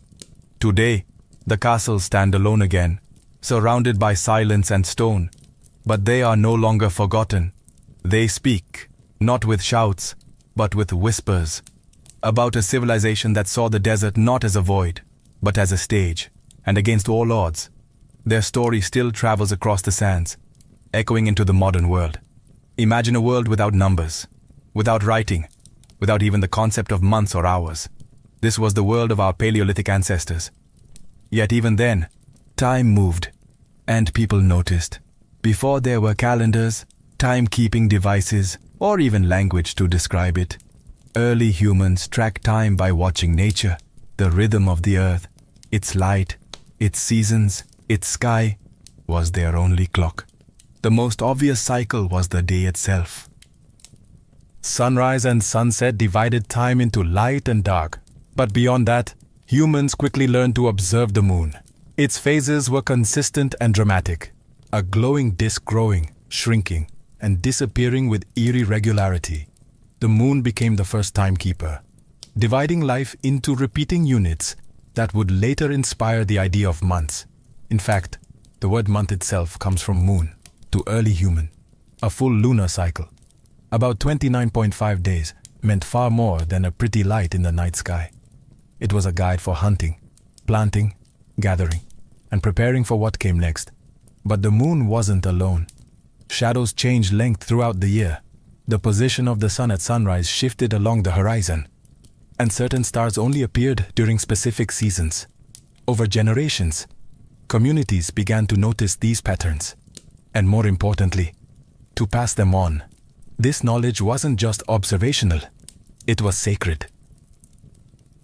Today, the castles stand alone again, surrounded by silence and stone, but they are no longer forgotten. They speak, not with shouts, but with whispers, about a civilization that saw the desert not as a void, but as a stage, and against all odds, their story still travels across the sands, echoing into the modern world. Imagine a world without numbers, without writing, without even the concept of months or hours. This was the world of our Paleolithic ancestors. Yet even then, time moved, and people noticed. Before there were calendars, timekeeping devices, or even language to describe it, early humans tracked time by watching nature, the rhythm of the earth, its light, its seasons, its sky was their only clock. The most obvious cycle was the day itself. Sunrise and sunset divided time into light and dark. But beyond that, humans quickly learned to observe the moon. Its phases were consistent and dramatic, a glowing disk growing, shrinking, and disappearing with eerie regularity. The moon became the first timekeeper, dividing life into repeating units that would later inspire the idea of months. In fact, the word month itself comes from moon, to early human. A full lunar cycle, about 29.5 days, meant far more than a pretty light in the night sky. It was a guide for hunting, planting, gathering, and preparing for what came next. But the moon wasn't alone. Shadows changed length throughout the year. The position of the sun at sunrise shifted along the horizon, and certain stars only appeared during specific seasons. Over generations, communities began to notice these patterns, and more importantly, to pass them on. This knowledge wasn't just observational, it was sacred.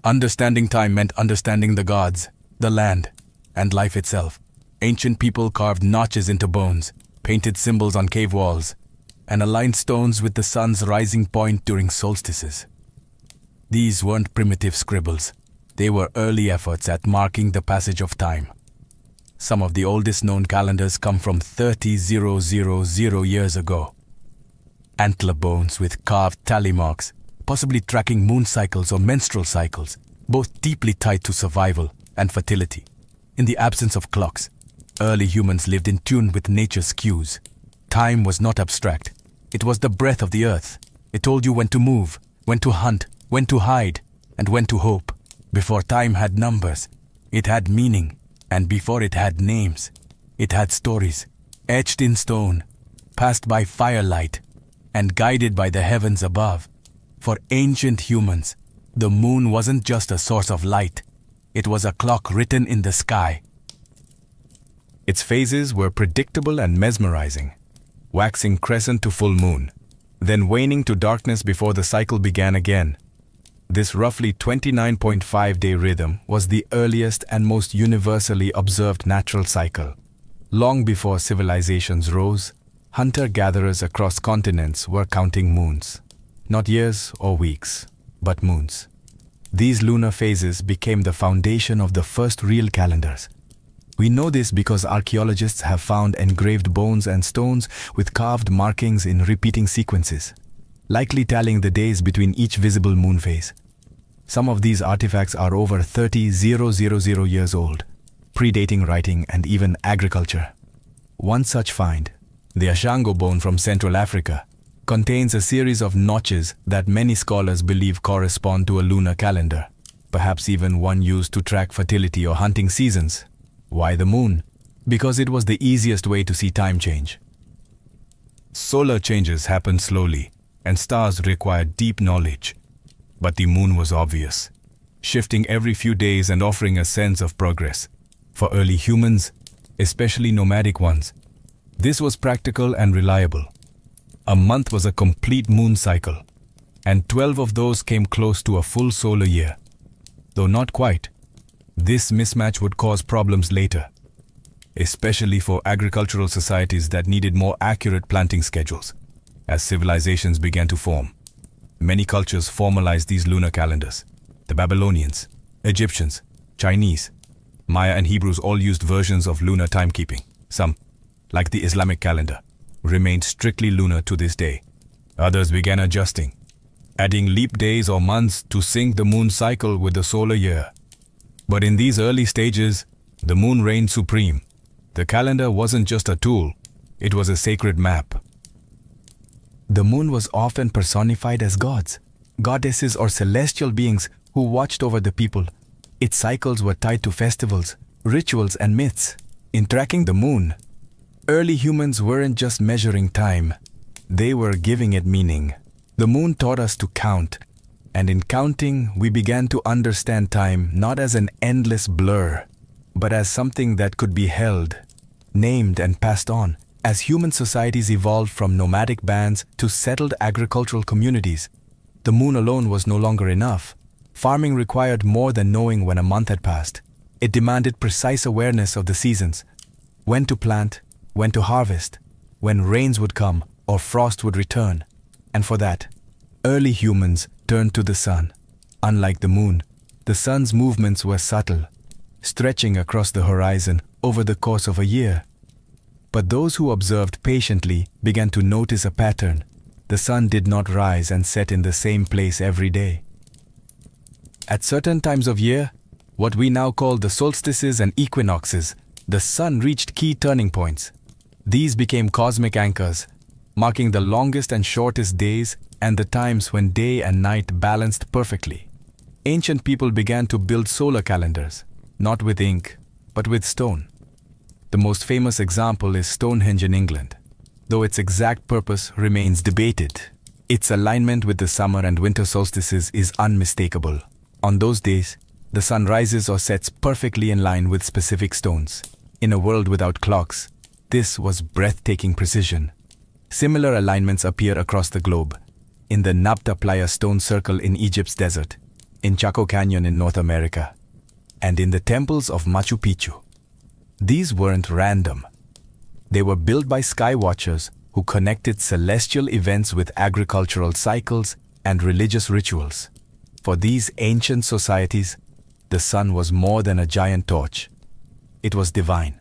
Understanding time meant understanding the gods, the land, and life itself. Ancient people carved notches into bones, painted symbols on cave walls, and aligned stones with the sun's rising point during solstices. These weren't primitive scribbles. They were early efforts at marking the passage of time. Some of the oldest known calendars come from 30,000 years ago. Antler bones with carved tally marks, possibly tracking moon cycles or menstrual cycles, both deeply tied to survival and fertility. In the absence of clocks, early humans lived in tune with nature's cues. Time was not abstract. It was the breath of the earth. It told you when to move, when to hunt, when to hide, and when to hope. Before time had numbers, it had meaning, and before it had names, it had stories, etched in stone, passed by firelight, and guided by the heavens above. For ancient humans, the moon wasn't just a source of light. It was a clock written in the sky. Its phases were predictable and mesmerizing, waxing crescent to full moon, then waning to darkness before the cycle began again. This roughly 29.5-day rhythm was the earliest and most universally observed natural cycle. Long before civilizations rose, hunter-gatherers across continents were counting moons. Not years or weeks, but moons. These lunar phases became the foundation of the first real calendars. We know this because archaeologists have found engraved bones and stones with carved markings in repeating sequences, likely tallying the days between each visible moon phase. Some of these artifacts are over 30,000 years old, predating writing and even agriculture. One such find, the Ashango bone from Central Africa, contains a series of notches that many scholars believe correspond to a lunar calendar, perhaps even one used to track fertility or hunting seasons. Why the moon? Because it was the easiest way to see time change. Solar changes happen slowly, and stars require deep knowledge. But the moon was obvious, shifting every few days and offering a sense of progress. For early humans, especially nomadic ones, this was practical and reliable. A month was a complete moon cycle, and 12 of those came close to a full solar year. Though not quite, this mismatch would cause problems later, especially for agricultural societies that needed more accurate planting schedules. As civilizations began to form, many cultures formalized these lunar calendars. The Babylonians, Egyptians, Chinese, Maya and Hebrews all used versions of lunar timekeeping. Some, like the Islamic calendar, remained strictly lunar to this day. Others began adjusting, adding leap days or months to sync the moon cycle with the solar year. But in these early stages, the moon reigned supreme. The calendar wasn't just a tool, it was a sacred map. The moon was often personified as gods, goddesses or celestial beings who watched over the people. Its cycles were tied to festivals, rituals and myths. In tracking the moon, early humans weren't just measuring time, they were giving it meaning. The moon taught us to count, and in counting we began to understand time not as an endless blur, but as something that could be held, named and passed on. As human societies evolved from nomadic bands to settled agricultural communities, the moon alone was no longer enough. Farming required more than knowing when a month had passed. It demanded precise awareness of the seasons, when to plant, when to harvest, when rains would come or frost would return. And for that, early humans turned to the sun. Unlike the moon, the sun's movements were subtle, stretching across the horizon over the course of a year. But those who observed patiently began to notice a pattern. The sun did not rise and set in the same place every day. At certain times of year, what we now call the solstices and equinoxes, the sun reached key turning points. These became cosmic anchors, marking the longest and shortest days and the times when day and night balanced perfectly. Ancient people began to build solar calendars, not with ink, but with stone. The most famous example is Stonehenge in England, though its exact purpose remains debated. Its alignment with the summer and winter solstices is unmistakable. On those days, the sun rises or sets perfectly in line with specific stones. In a world without clocks, this was breathtaking precision. Similar alignments appear across the globe, in the Nabta Playa stone circle in Egypt's desert, in Chaco Canyon in North America, and in the temples of Machu Picchu. These weren't random. They were built by sky watchers who connected celestial events with agricultural cycles and religious rituals. For these ancient societies, the sun was more than a giant torch. It was divine.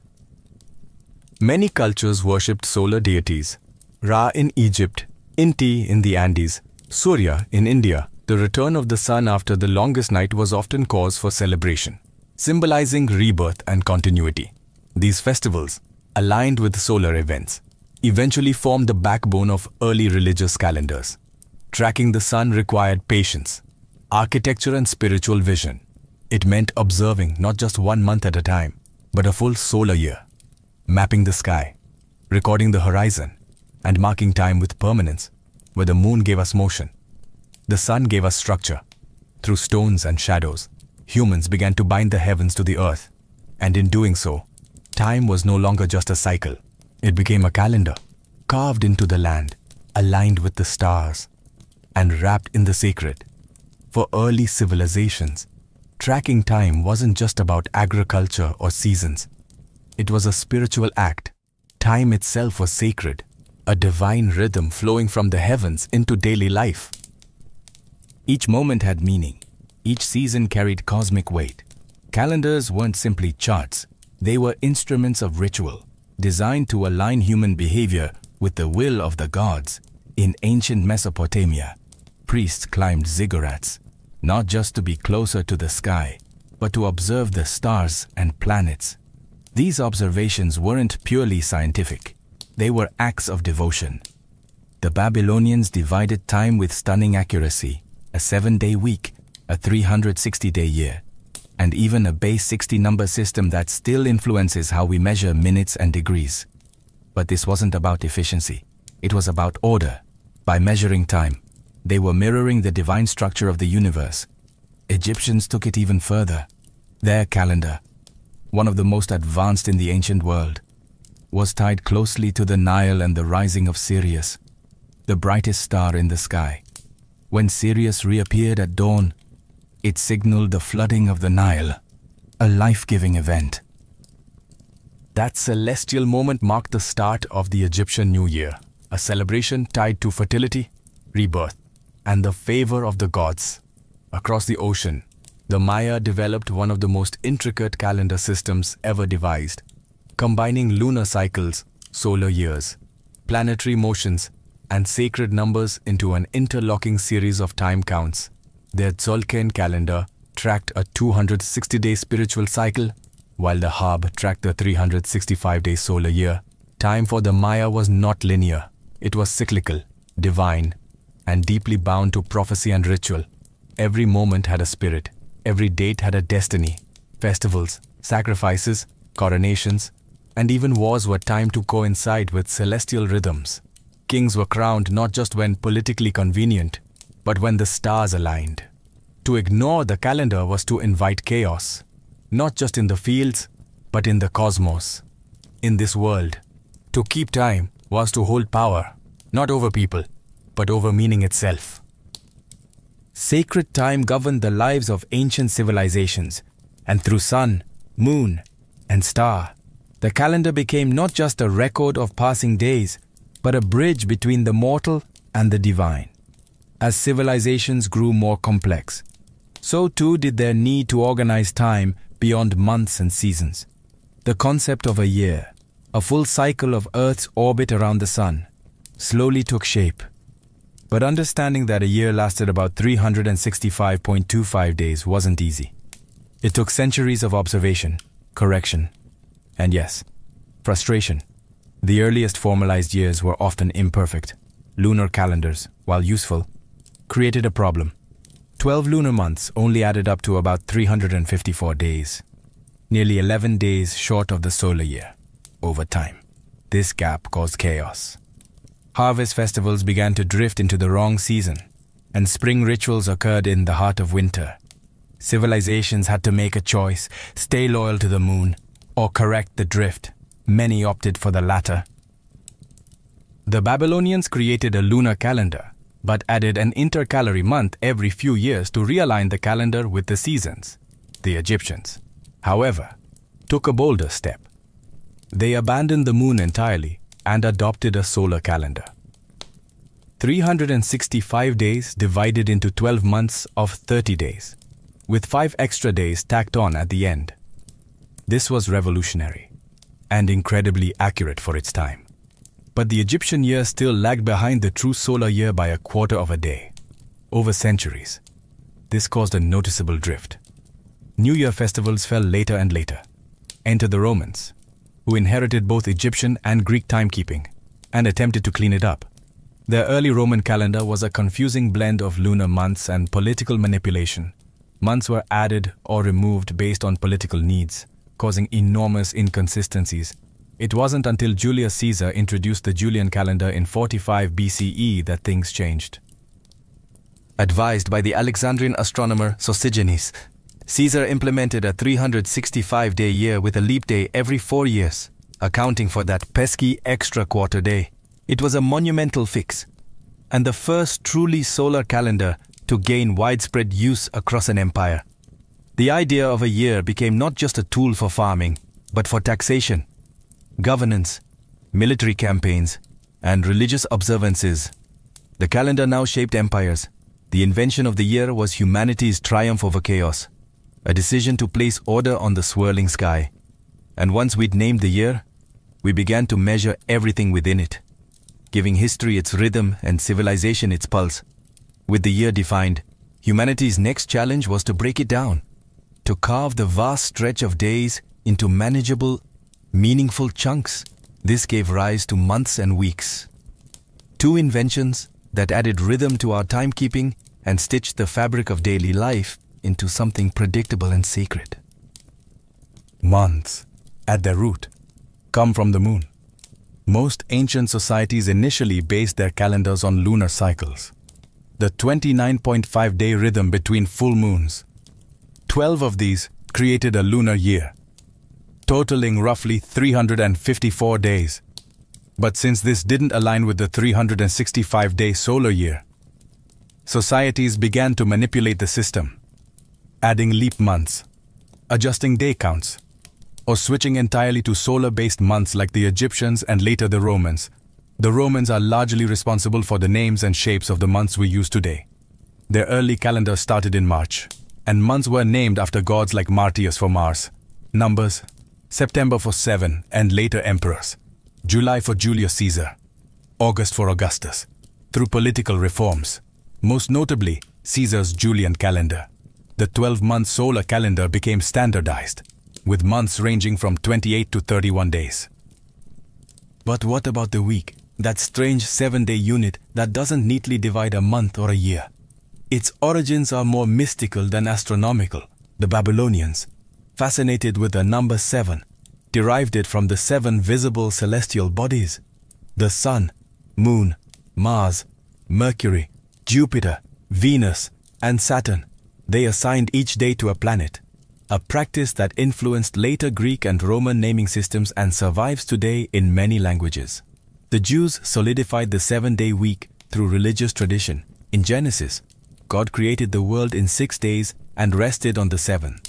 Many cultures worshipped solar deities. Ra in Egypt, Inti in the Andes, Surya in India. The return of the sun after the longest night was often cause for celebration, symbolizing rebirth and continuity. These festivals, aligned with solar events, eventually formed the backbone of early religious calendars. Tracking the sun required patience, architecture and spiritual vision. It meant observing not just 1 month at a time, but a full solar year, mapping the sky, recording the horizon, and marking time with permanence. Where the moon gave us motion, the sun gave us structure. Through stones and shadows, humans began to bind the heavens to the earth, and in doing so, time was no longer just a cycle. It became a calendar, carved into the land, aligned with the stars, and wrapped in the sacred. For early civilizations, tracking time wasn't just about agriculture or seasons. It was a spiritual act. Time itself was sacred, a divine rhythm flowing from the heavens into daily life. Each moment had meaning. Each season carried cosmic weight. Calendars weren't simply charts. They were instruments of ritual, designed to align human behavior with the will of the gods. In ancient Mesopotamia, priests climbed ziggurats, not just to be closer to the sky, but to observe the stars and planets. These observations weren't purely scientific. They were acts of devotion. The Babylonians divided time with stunning accuracy, a 7-day week, a 360-day year, and even a base 60 number system that still influences how we measure minutes and degrees. But this wasn't about efficiency. It was about order. By measuring time, they were mirroring the divine structure of the universe. Egyptians took it even further. Their calendar, one of the most advanced in the ancient world, was tied closely to the Nile and the rising of Sirius, the brightest star in the sky. When Sirius reappeared at dawn, it signaled the flooding of the Nile, a life-giving event. That celestial moment marked the start of the Egyptian New Year, a celebration tied to fertility, rebirth, and the favor of the gods. Across the ocean, the Maya developed one of the most intricate calendar systems ever devised, combining lunar cycles, solar years, planetary motions, and sacred numbers into an interlocking series of time counts. Their Tzolk'in calendar tracked a 260-day spiritual cycle, while the Hab tracked the 365-day solar year. Time for the Maya was not linear. It was cyclical, divine, and deeply bound to prophecy and ritual. Every moment had a spirit. Every date had a destiny. Festivals, sacrifices, coronations, and even wars were timed to coincide with celestial rhythms. Kings were crowned not just when politically convenient, but when the stars aligned. To ignore the calendar was to invite chaos, not just in the fields, but in the cosmos. In this world, to keep time was to hold power, not over people, but over meaning itself. Sacred time governed the lives of ancient civilizations, and through sun, moon, and star, the calendar became not just a record of passing days, but a bridge between the mortal and the divine. As civilizations grew more complex, so too did their need to organize time beyond months and seasons. The concept of a year, a full cycle of Earth's orbit around the sun, slowly took shape. But understanding that a year lasted about 365.25 days wasn't easy. It took centuries of observation, correction, and yes, frustration. The earliest formalized years were often imperfect. Lunar calendars, while useful, created a problem. 12 lunar months only added up to about 354 days, nearly 11 days short of the solar year. Over time, this gap caused chaos. Harvest festivals began to drift into the wrong season, and spring rituals occurred in the heart of winter. Civilizations had to make a choice: stay loyal to the moon or correct the drift. Many opted for the latter. The Babylonians created a lunar calendar, but added an intercalary month every few years to realign the calendar with the seasons. The Egyptians, however, took a bolder step. They abandoned the moon entirely and adopted a solar calendar. 365 days divided into 12 months of 30 days, with 5 extra days tacked on at the end. This was revolutionary and incredibly accurate for its time. But the Egyptian year still lagged behind the true solar year by a quarter of a day. Over centuries, this caused a noticeable drift. New Year festivals fell later and later. Enter the Romans, who inherited both Egyptian and Greek timekeeping and attempted to clean it up. Their early Roman calendar was a confusing blend of lunar months and political manipulation. Months were added or removed based on political needs, causing enormous inconsistencies. It wasn't until Julius Caesar introduced the Julian calendar in 45 BCE that things changed. Advised by the Alexandrian astronomer Sosigenes, Caesar implemented a 365-day year with a leap day every 4 years, accounting for that pesky extra quarter day. It was a monumental fix, and the first truly solar calendar to gain widespread use across an empire. The idea of a year became not just a tool for farming, but for taxation, governance, military campaigns, and religious observances. The calendar now shaped empires. The invention of the year was humanity's triumph over chaos, a decision to place order on the swirling sky. And once we'd named the year, we began to measure everything within it, giving history its rhythm and civilization its pulse. With the year defined, humanity's next challenge was to break it down, to carve the vast stretch of days into manageable, meaningful chunks. This gave rise to months and weeks. Two inventions that added rhythm to our timekeeping and stitched the fabric of daily life into something predictable and sacred. Months, at their root, come from the moon. Most ancient societies initially based their calendars on lunar cycles, the 29.5-day rhythm between full moons. 12 of these created a lunar year, totaling roughly 354 days. But since this didn't align with the 365-day solar year, societies began to manipulate the system, adding leap months, adjusting day counts, or switching entirely to solar-based months like the Egyptians and later the Romans. The Romans are largely responsible for the names and shapes of the months we use today. Their early calendar started in March, and months were named after gods like Martius for Mars, Numbers, September for Seven and later emperors, July for Julius Caesar, August for Augustus, through political reforms, most notably Caesar's Julian calendar. The 12-month solar calendar became standardized, with months ranging from 28 to 31 days. But what about the week, that strange 7-day unit that doesn't neatly divide a month or a year? Its origins are more mystical than astronomical. The Babylonians, fascinated with the number 7, derived it from the 7 visible celestial bodies: the Sun, Moon, Mars, Mercury, Jupiter, Venus, and Saturn. They assigned each day to a planet, a practice that influenced later Greek and Roman naming systems and survives today in many languages. The Jews solidified the 7-day week through religious tradition. In Genesis, God created the world in 6 days and rested on the 7th.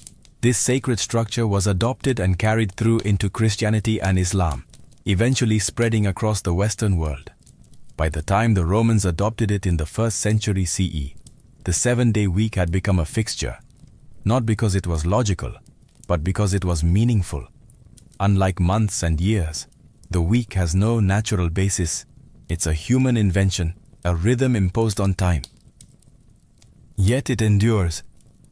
This sacred structure was adopted and carried through into Christianity and Islam, eventually spreading across the Western world. By the time the Romans adopted it in the 1st century CE, the 7-day week had become a fixture, not because it was logical, but because it was meaningful. Unlike months and years, the week has no natural basis. It's a human invention, a rhythm imposed on time. Yet it endures,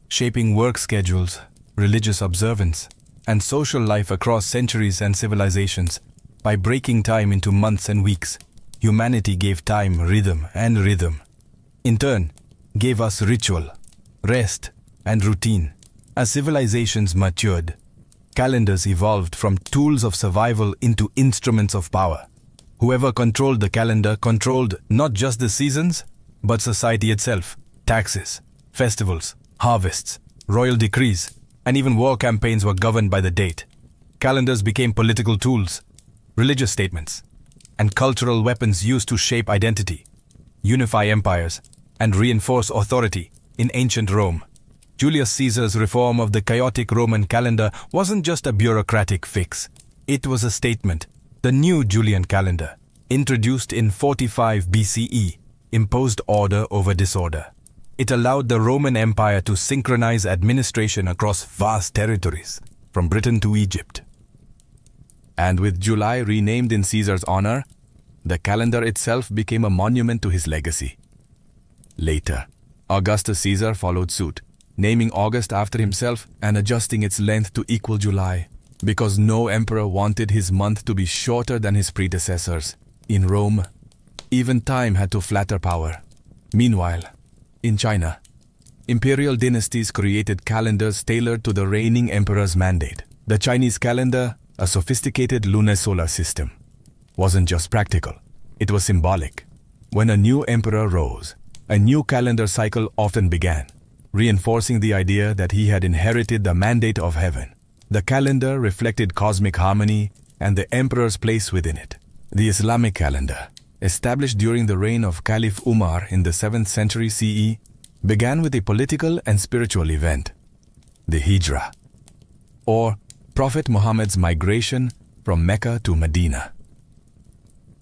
shaping work schedules, religious observance, and social life across centuries and civilizations. By breaking time into months and weeks, humanity gave time rhythm, in turn, gave us ritual, rest, and routine. As civilizations matured, calendars evolved from tools of survival into instruments of power. Whoever controlled the calendar controlled not just the seasons, but society itself. Taxes, festivals, harvests, royal decrees, and even war campaigns were governed by the date. Calendars became political tools, religious statements, and cultural weapons used to shape identity, unify empires, and reinforce authority. In ancient Rome, Julius Caesar's reform of the chaotic Roman calendar wasn't just a bureaucratic fix. It was a statement. The new Julian calendar, introduced in 45 BCE, imposed order over disorder. It allowed the Roman Empire to synchronize administration across vast territories, from Britain to Egypt. And with July renamed in Caesar's honor, the calendar itself became a monument to his legacy. Later, Augustus Caesar followed suit, naming August after himself and adjusting its length to equal July, because no emperor wanted his month to be shorter than his predecessors. In Rome, even time had to flatter power. Meanwhile, in China, imperial dynasties created calendars tailored to the reigning emperor's mandate. The Chinese calendar, a sophisticated lunar-solar system, wasn't just practical, it was symbolic. When a new emperor rose, a new calendar cycle often began, reinforcing the idea that he had inherited the mandate of heaven. The calendar reflected cosmic harmony and the emperor's place within it. The Islamic calendar, established during the reign of Caliph Umar in the 7th century CE, began with a political and spiritual event, the Hijrah, or Prophet Muhammad's migration from Mecca to Medina.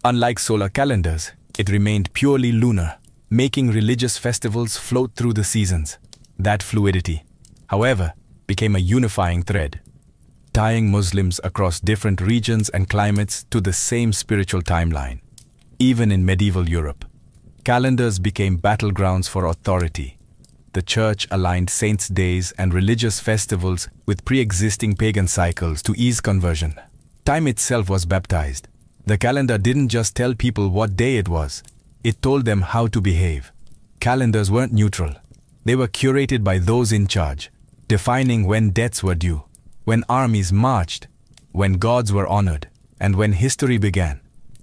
Unlike solar calendars, it remained purely lunar, making religious festivals float through the seasons. That fluidity, however, became a unifying thread, tying Muslims across different regions and climates to the same spiritual timeline. Even in medieval Europe, calendars became battlegrounds for authority. The church aligned saints' days and religious festivals with pre-existing pagan cycles to ease conversion. Time itself was baptized. The calendar didn't just tell people what day it was, it told them how to behave. Calendars weren't neutral. They were curated by those in charge, defining when debts were due, when armies marched, when gods were honored, and when history began.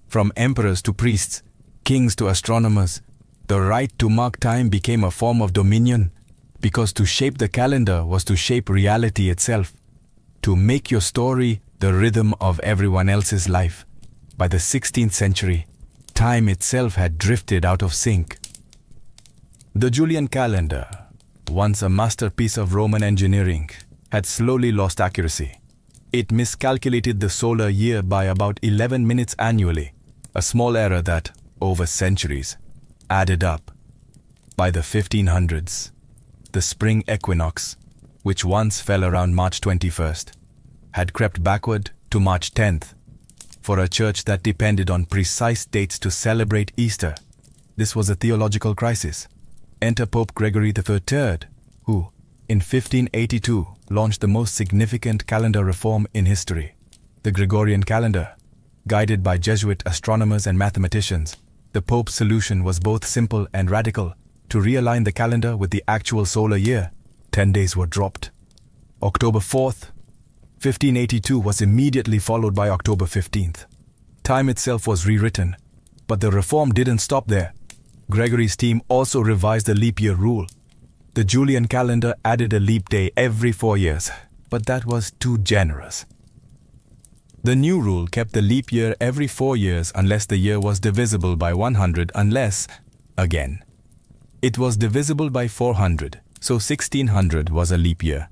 From emperors to priests, kings to astronomers, the right to mark time became a form of dominion, because to shape the calendar was to shape reality itself, to make your story the rhythm of everyone else's life. By the 16th century, time itself had drifted out of sync. The Julian calendar, once a masterpiece of Roman engineering, had slowly lost accuracy. It miscalculated the solar year by about 11 minutes annually, a small error that, over centuries, added up. By the 1500s, the spring equinox, which once fell around March 21st, had crept backward to March 10th. For a church that depended on precise dates to celebrate Easter, this was a theological crisis. Enter Pope Gregory III, who, in 1582, launched the most significant calendar reform in history, the Gregorian calendar. Guided by Jesuit astronomers and mathematicians, the Pope's solution was both simple and radical. To realign the calendar with the actual solar year, 10 days were dropped. October 4th, 1582 was immediately followed by October 15th. Time itself was rewritten, but the reform didn't stop there. Gregory's team also revised the leap year rule. The Julian calendar added a leap day every 4 years, but that was too generous. The new rule kept the leap year every 4 years unless the year was divisible by 100 unless, again, it was divisible by 400, so 1600 was a leap year,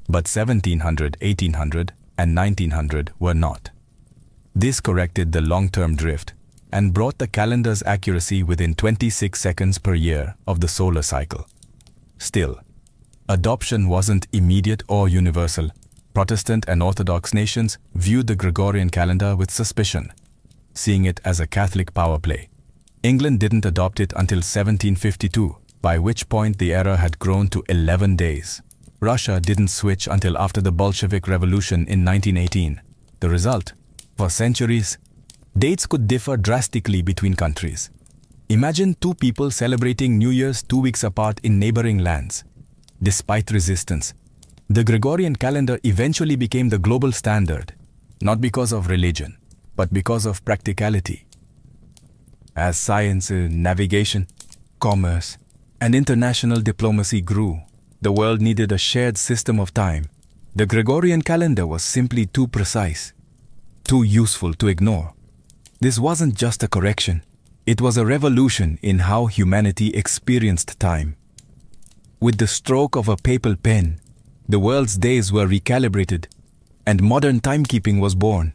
but 1700, 1800 and 1900 were not. This corrected the long-term drift and brought the calendar's accuracy within 26 seconds per year of the solar cycle. Still, adoption wasn't immediate or universal. Protestant and Orthodox nations viewed the Gregorian calendar with suspicion, seeing it as a Catholic power play. England didn't adopt it until 1752, by which point the era had grown to 11 days. Russia didn't switch until after the Bolshevik Revolution in 1918. The result? For centuries, dates could differ drastically between countries. Imagine two people celebrating New Year's 2 weeks apart in neighboring lands. Despite resistance, the Gregorian calendar eventually became the global standard, not because of religion, but because of practicality. As science, navigation, commerce, and international diplomacy grew, the world needed a shared system of time. The Gregorian calendar was simply too precise, too useful to ignore. This wasn't just a correction. It was a revolution in how humanity experienced time. With the stroke of a papal pen, the world's days were recalibrated, and modern timekeeping was born.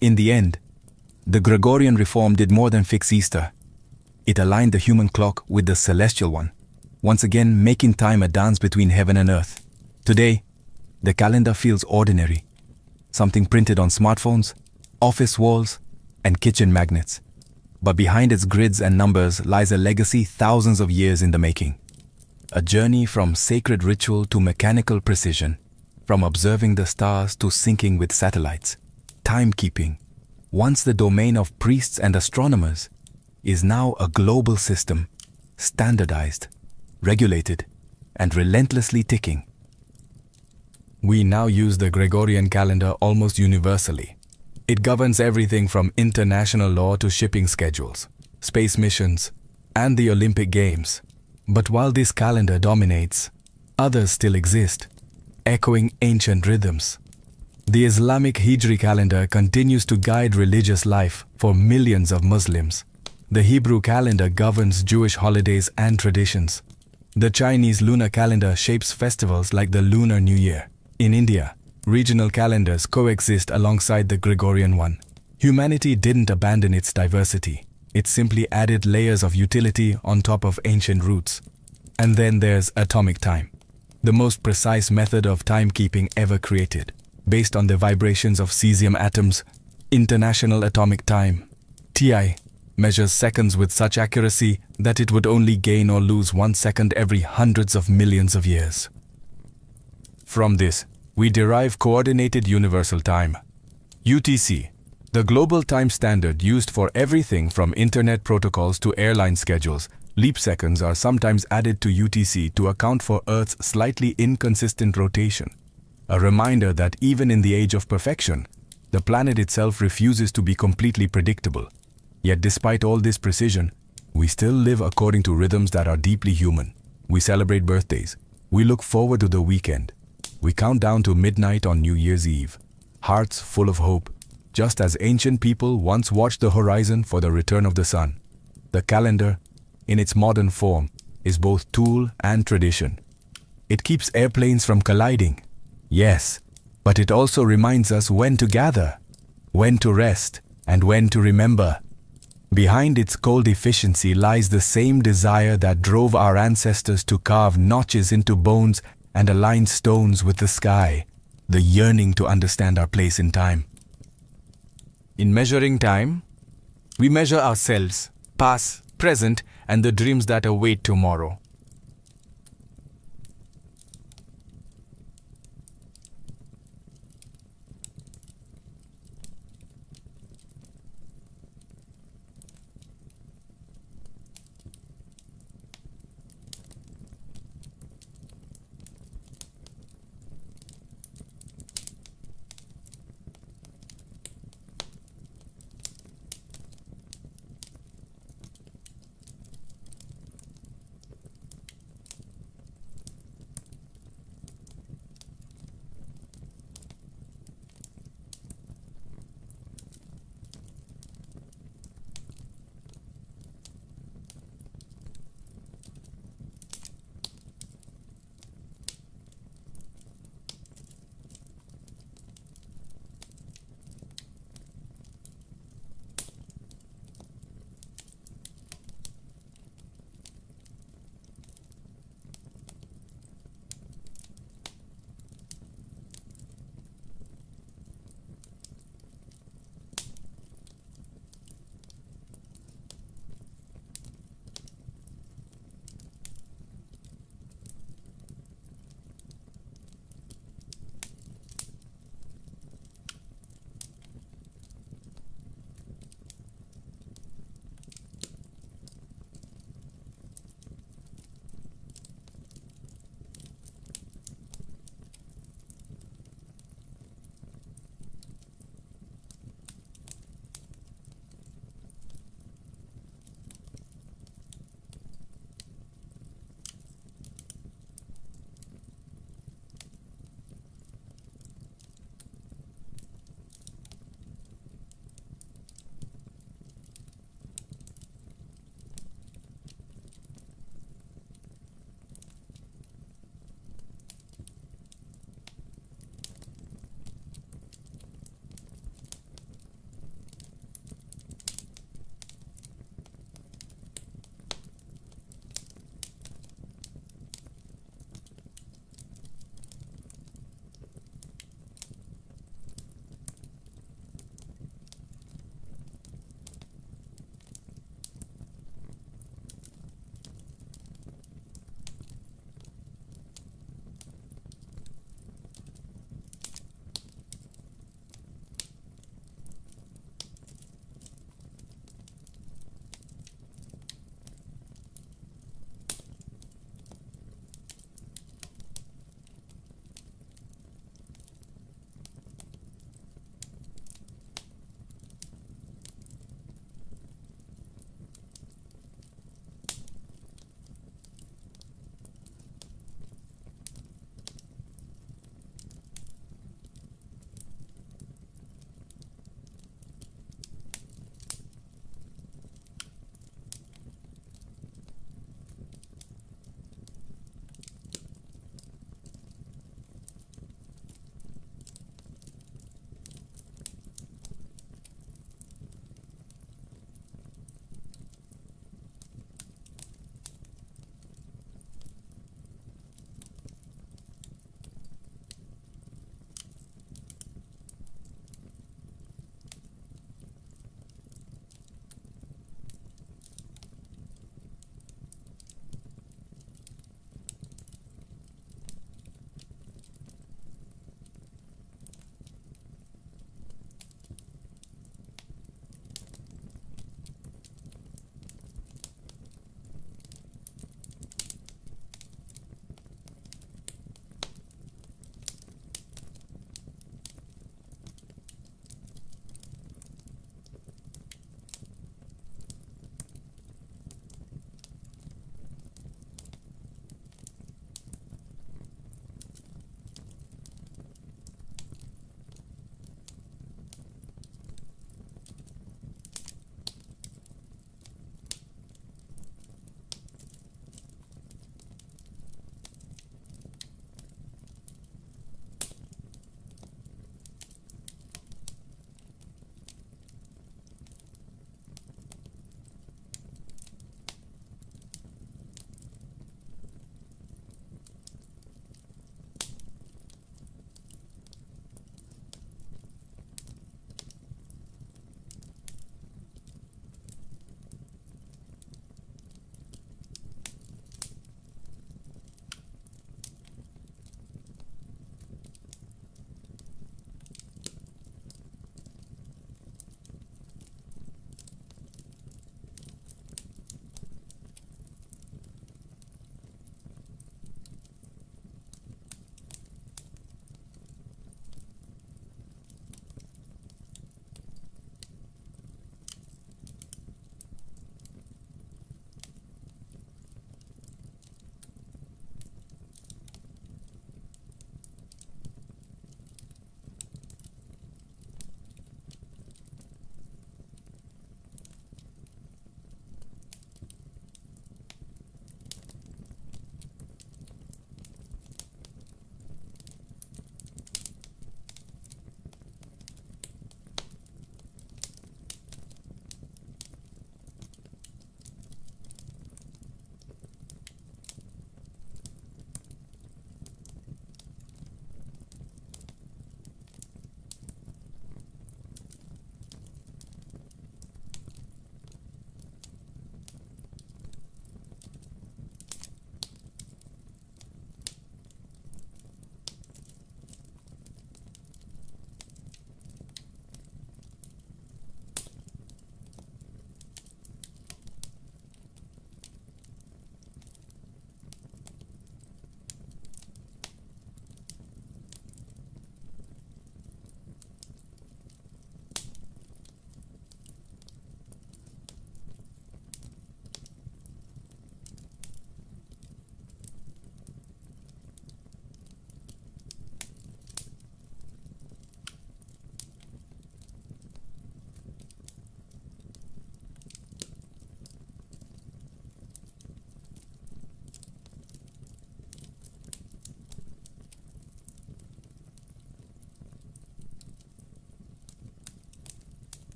In the end, the Gregorian reform did more than fix Easter. It aligned the human clock with the celestial one, once again making time a dance between heaven and earth. Today, the calendar feels ordinary, something printed on smartphones, office walls, and kitchen magnets. But behind its grids and numbers lies a legacy thousands of years in the making. A journey from sacred ritual to mechanical precision, from observing the stars to syncing with satellites. Timekeeping, once the domain of priests and astronomers, is now a global system, standardized, regulated, and relentlessly ticking. We now use the Gregorian calendar almost universally. It governs everything from international law to shipping schedules, space missions, and the Olympic Games. But while this calendar dominates, others still exist, echoing ancient rhythms. The Islamic Hijri calendar continues to guide religious life for millions of Muslims. The Hebrew calendar governs Jewish holidays and traditions. The Chinese lunar calendar shapes festivals like the Lunar New Year. In India, regional calendars coexist alongside the Gregorian one. Humanity didn't abandon its diversity. It simply added layers of utility on top of ancient roots. And then there's atomic time, the most precise method of timekeeping ever created. Based on the vibrations of cesium atoms, International Atomic Time, TI, measures seconds with such accuracy that it would only gain or lose 1 second every hundreds of millions of years. From this, we derive Coordinated Universal Time, UTC, the global time standard used for everything from internet protocols to airline schedules. Leap seconds are sometimes added to UTC to account for Earth's slightly inconsistent rotation. A reminder that even in the age of perfection, the planet itself refuses to be completely predictable. Yet despite all this precision, we still live according to rhythms that are deeply human. We celebrate birthdays. We look forward to the weekend. We count down to midnight on New Year's Eve, hearts full of hope, just as ancient people once watched the horizon for the return of the sun. The calendar, in its modern form, is both tool and tradition. It keeps airplanes from colliding, yes, but it also reminds us when to gather, when to rest, and when to remember. Behind its cold efficiency lies the same desire that drove our ancestors to carve notches into bones and align stones with the sky, the yearning to understand our place in time. In measuring time, we measure ourselves, past, present, and the dreams that await tomorrow.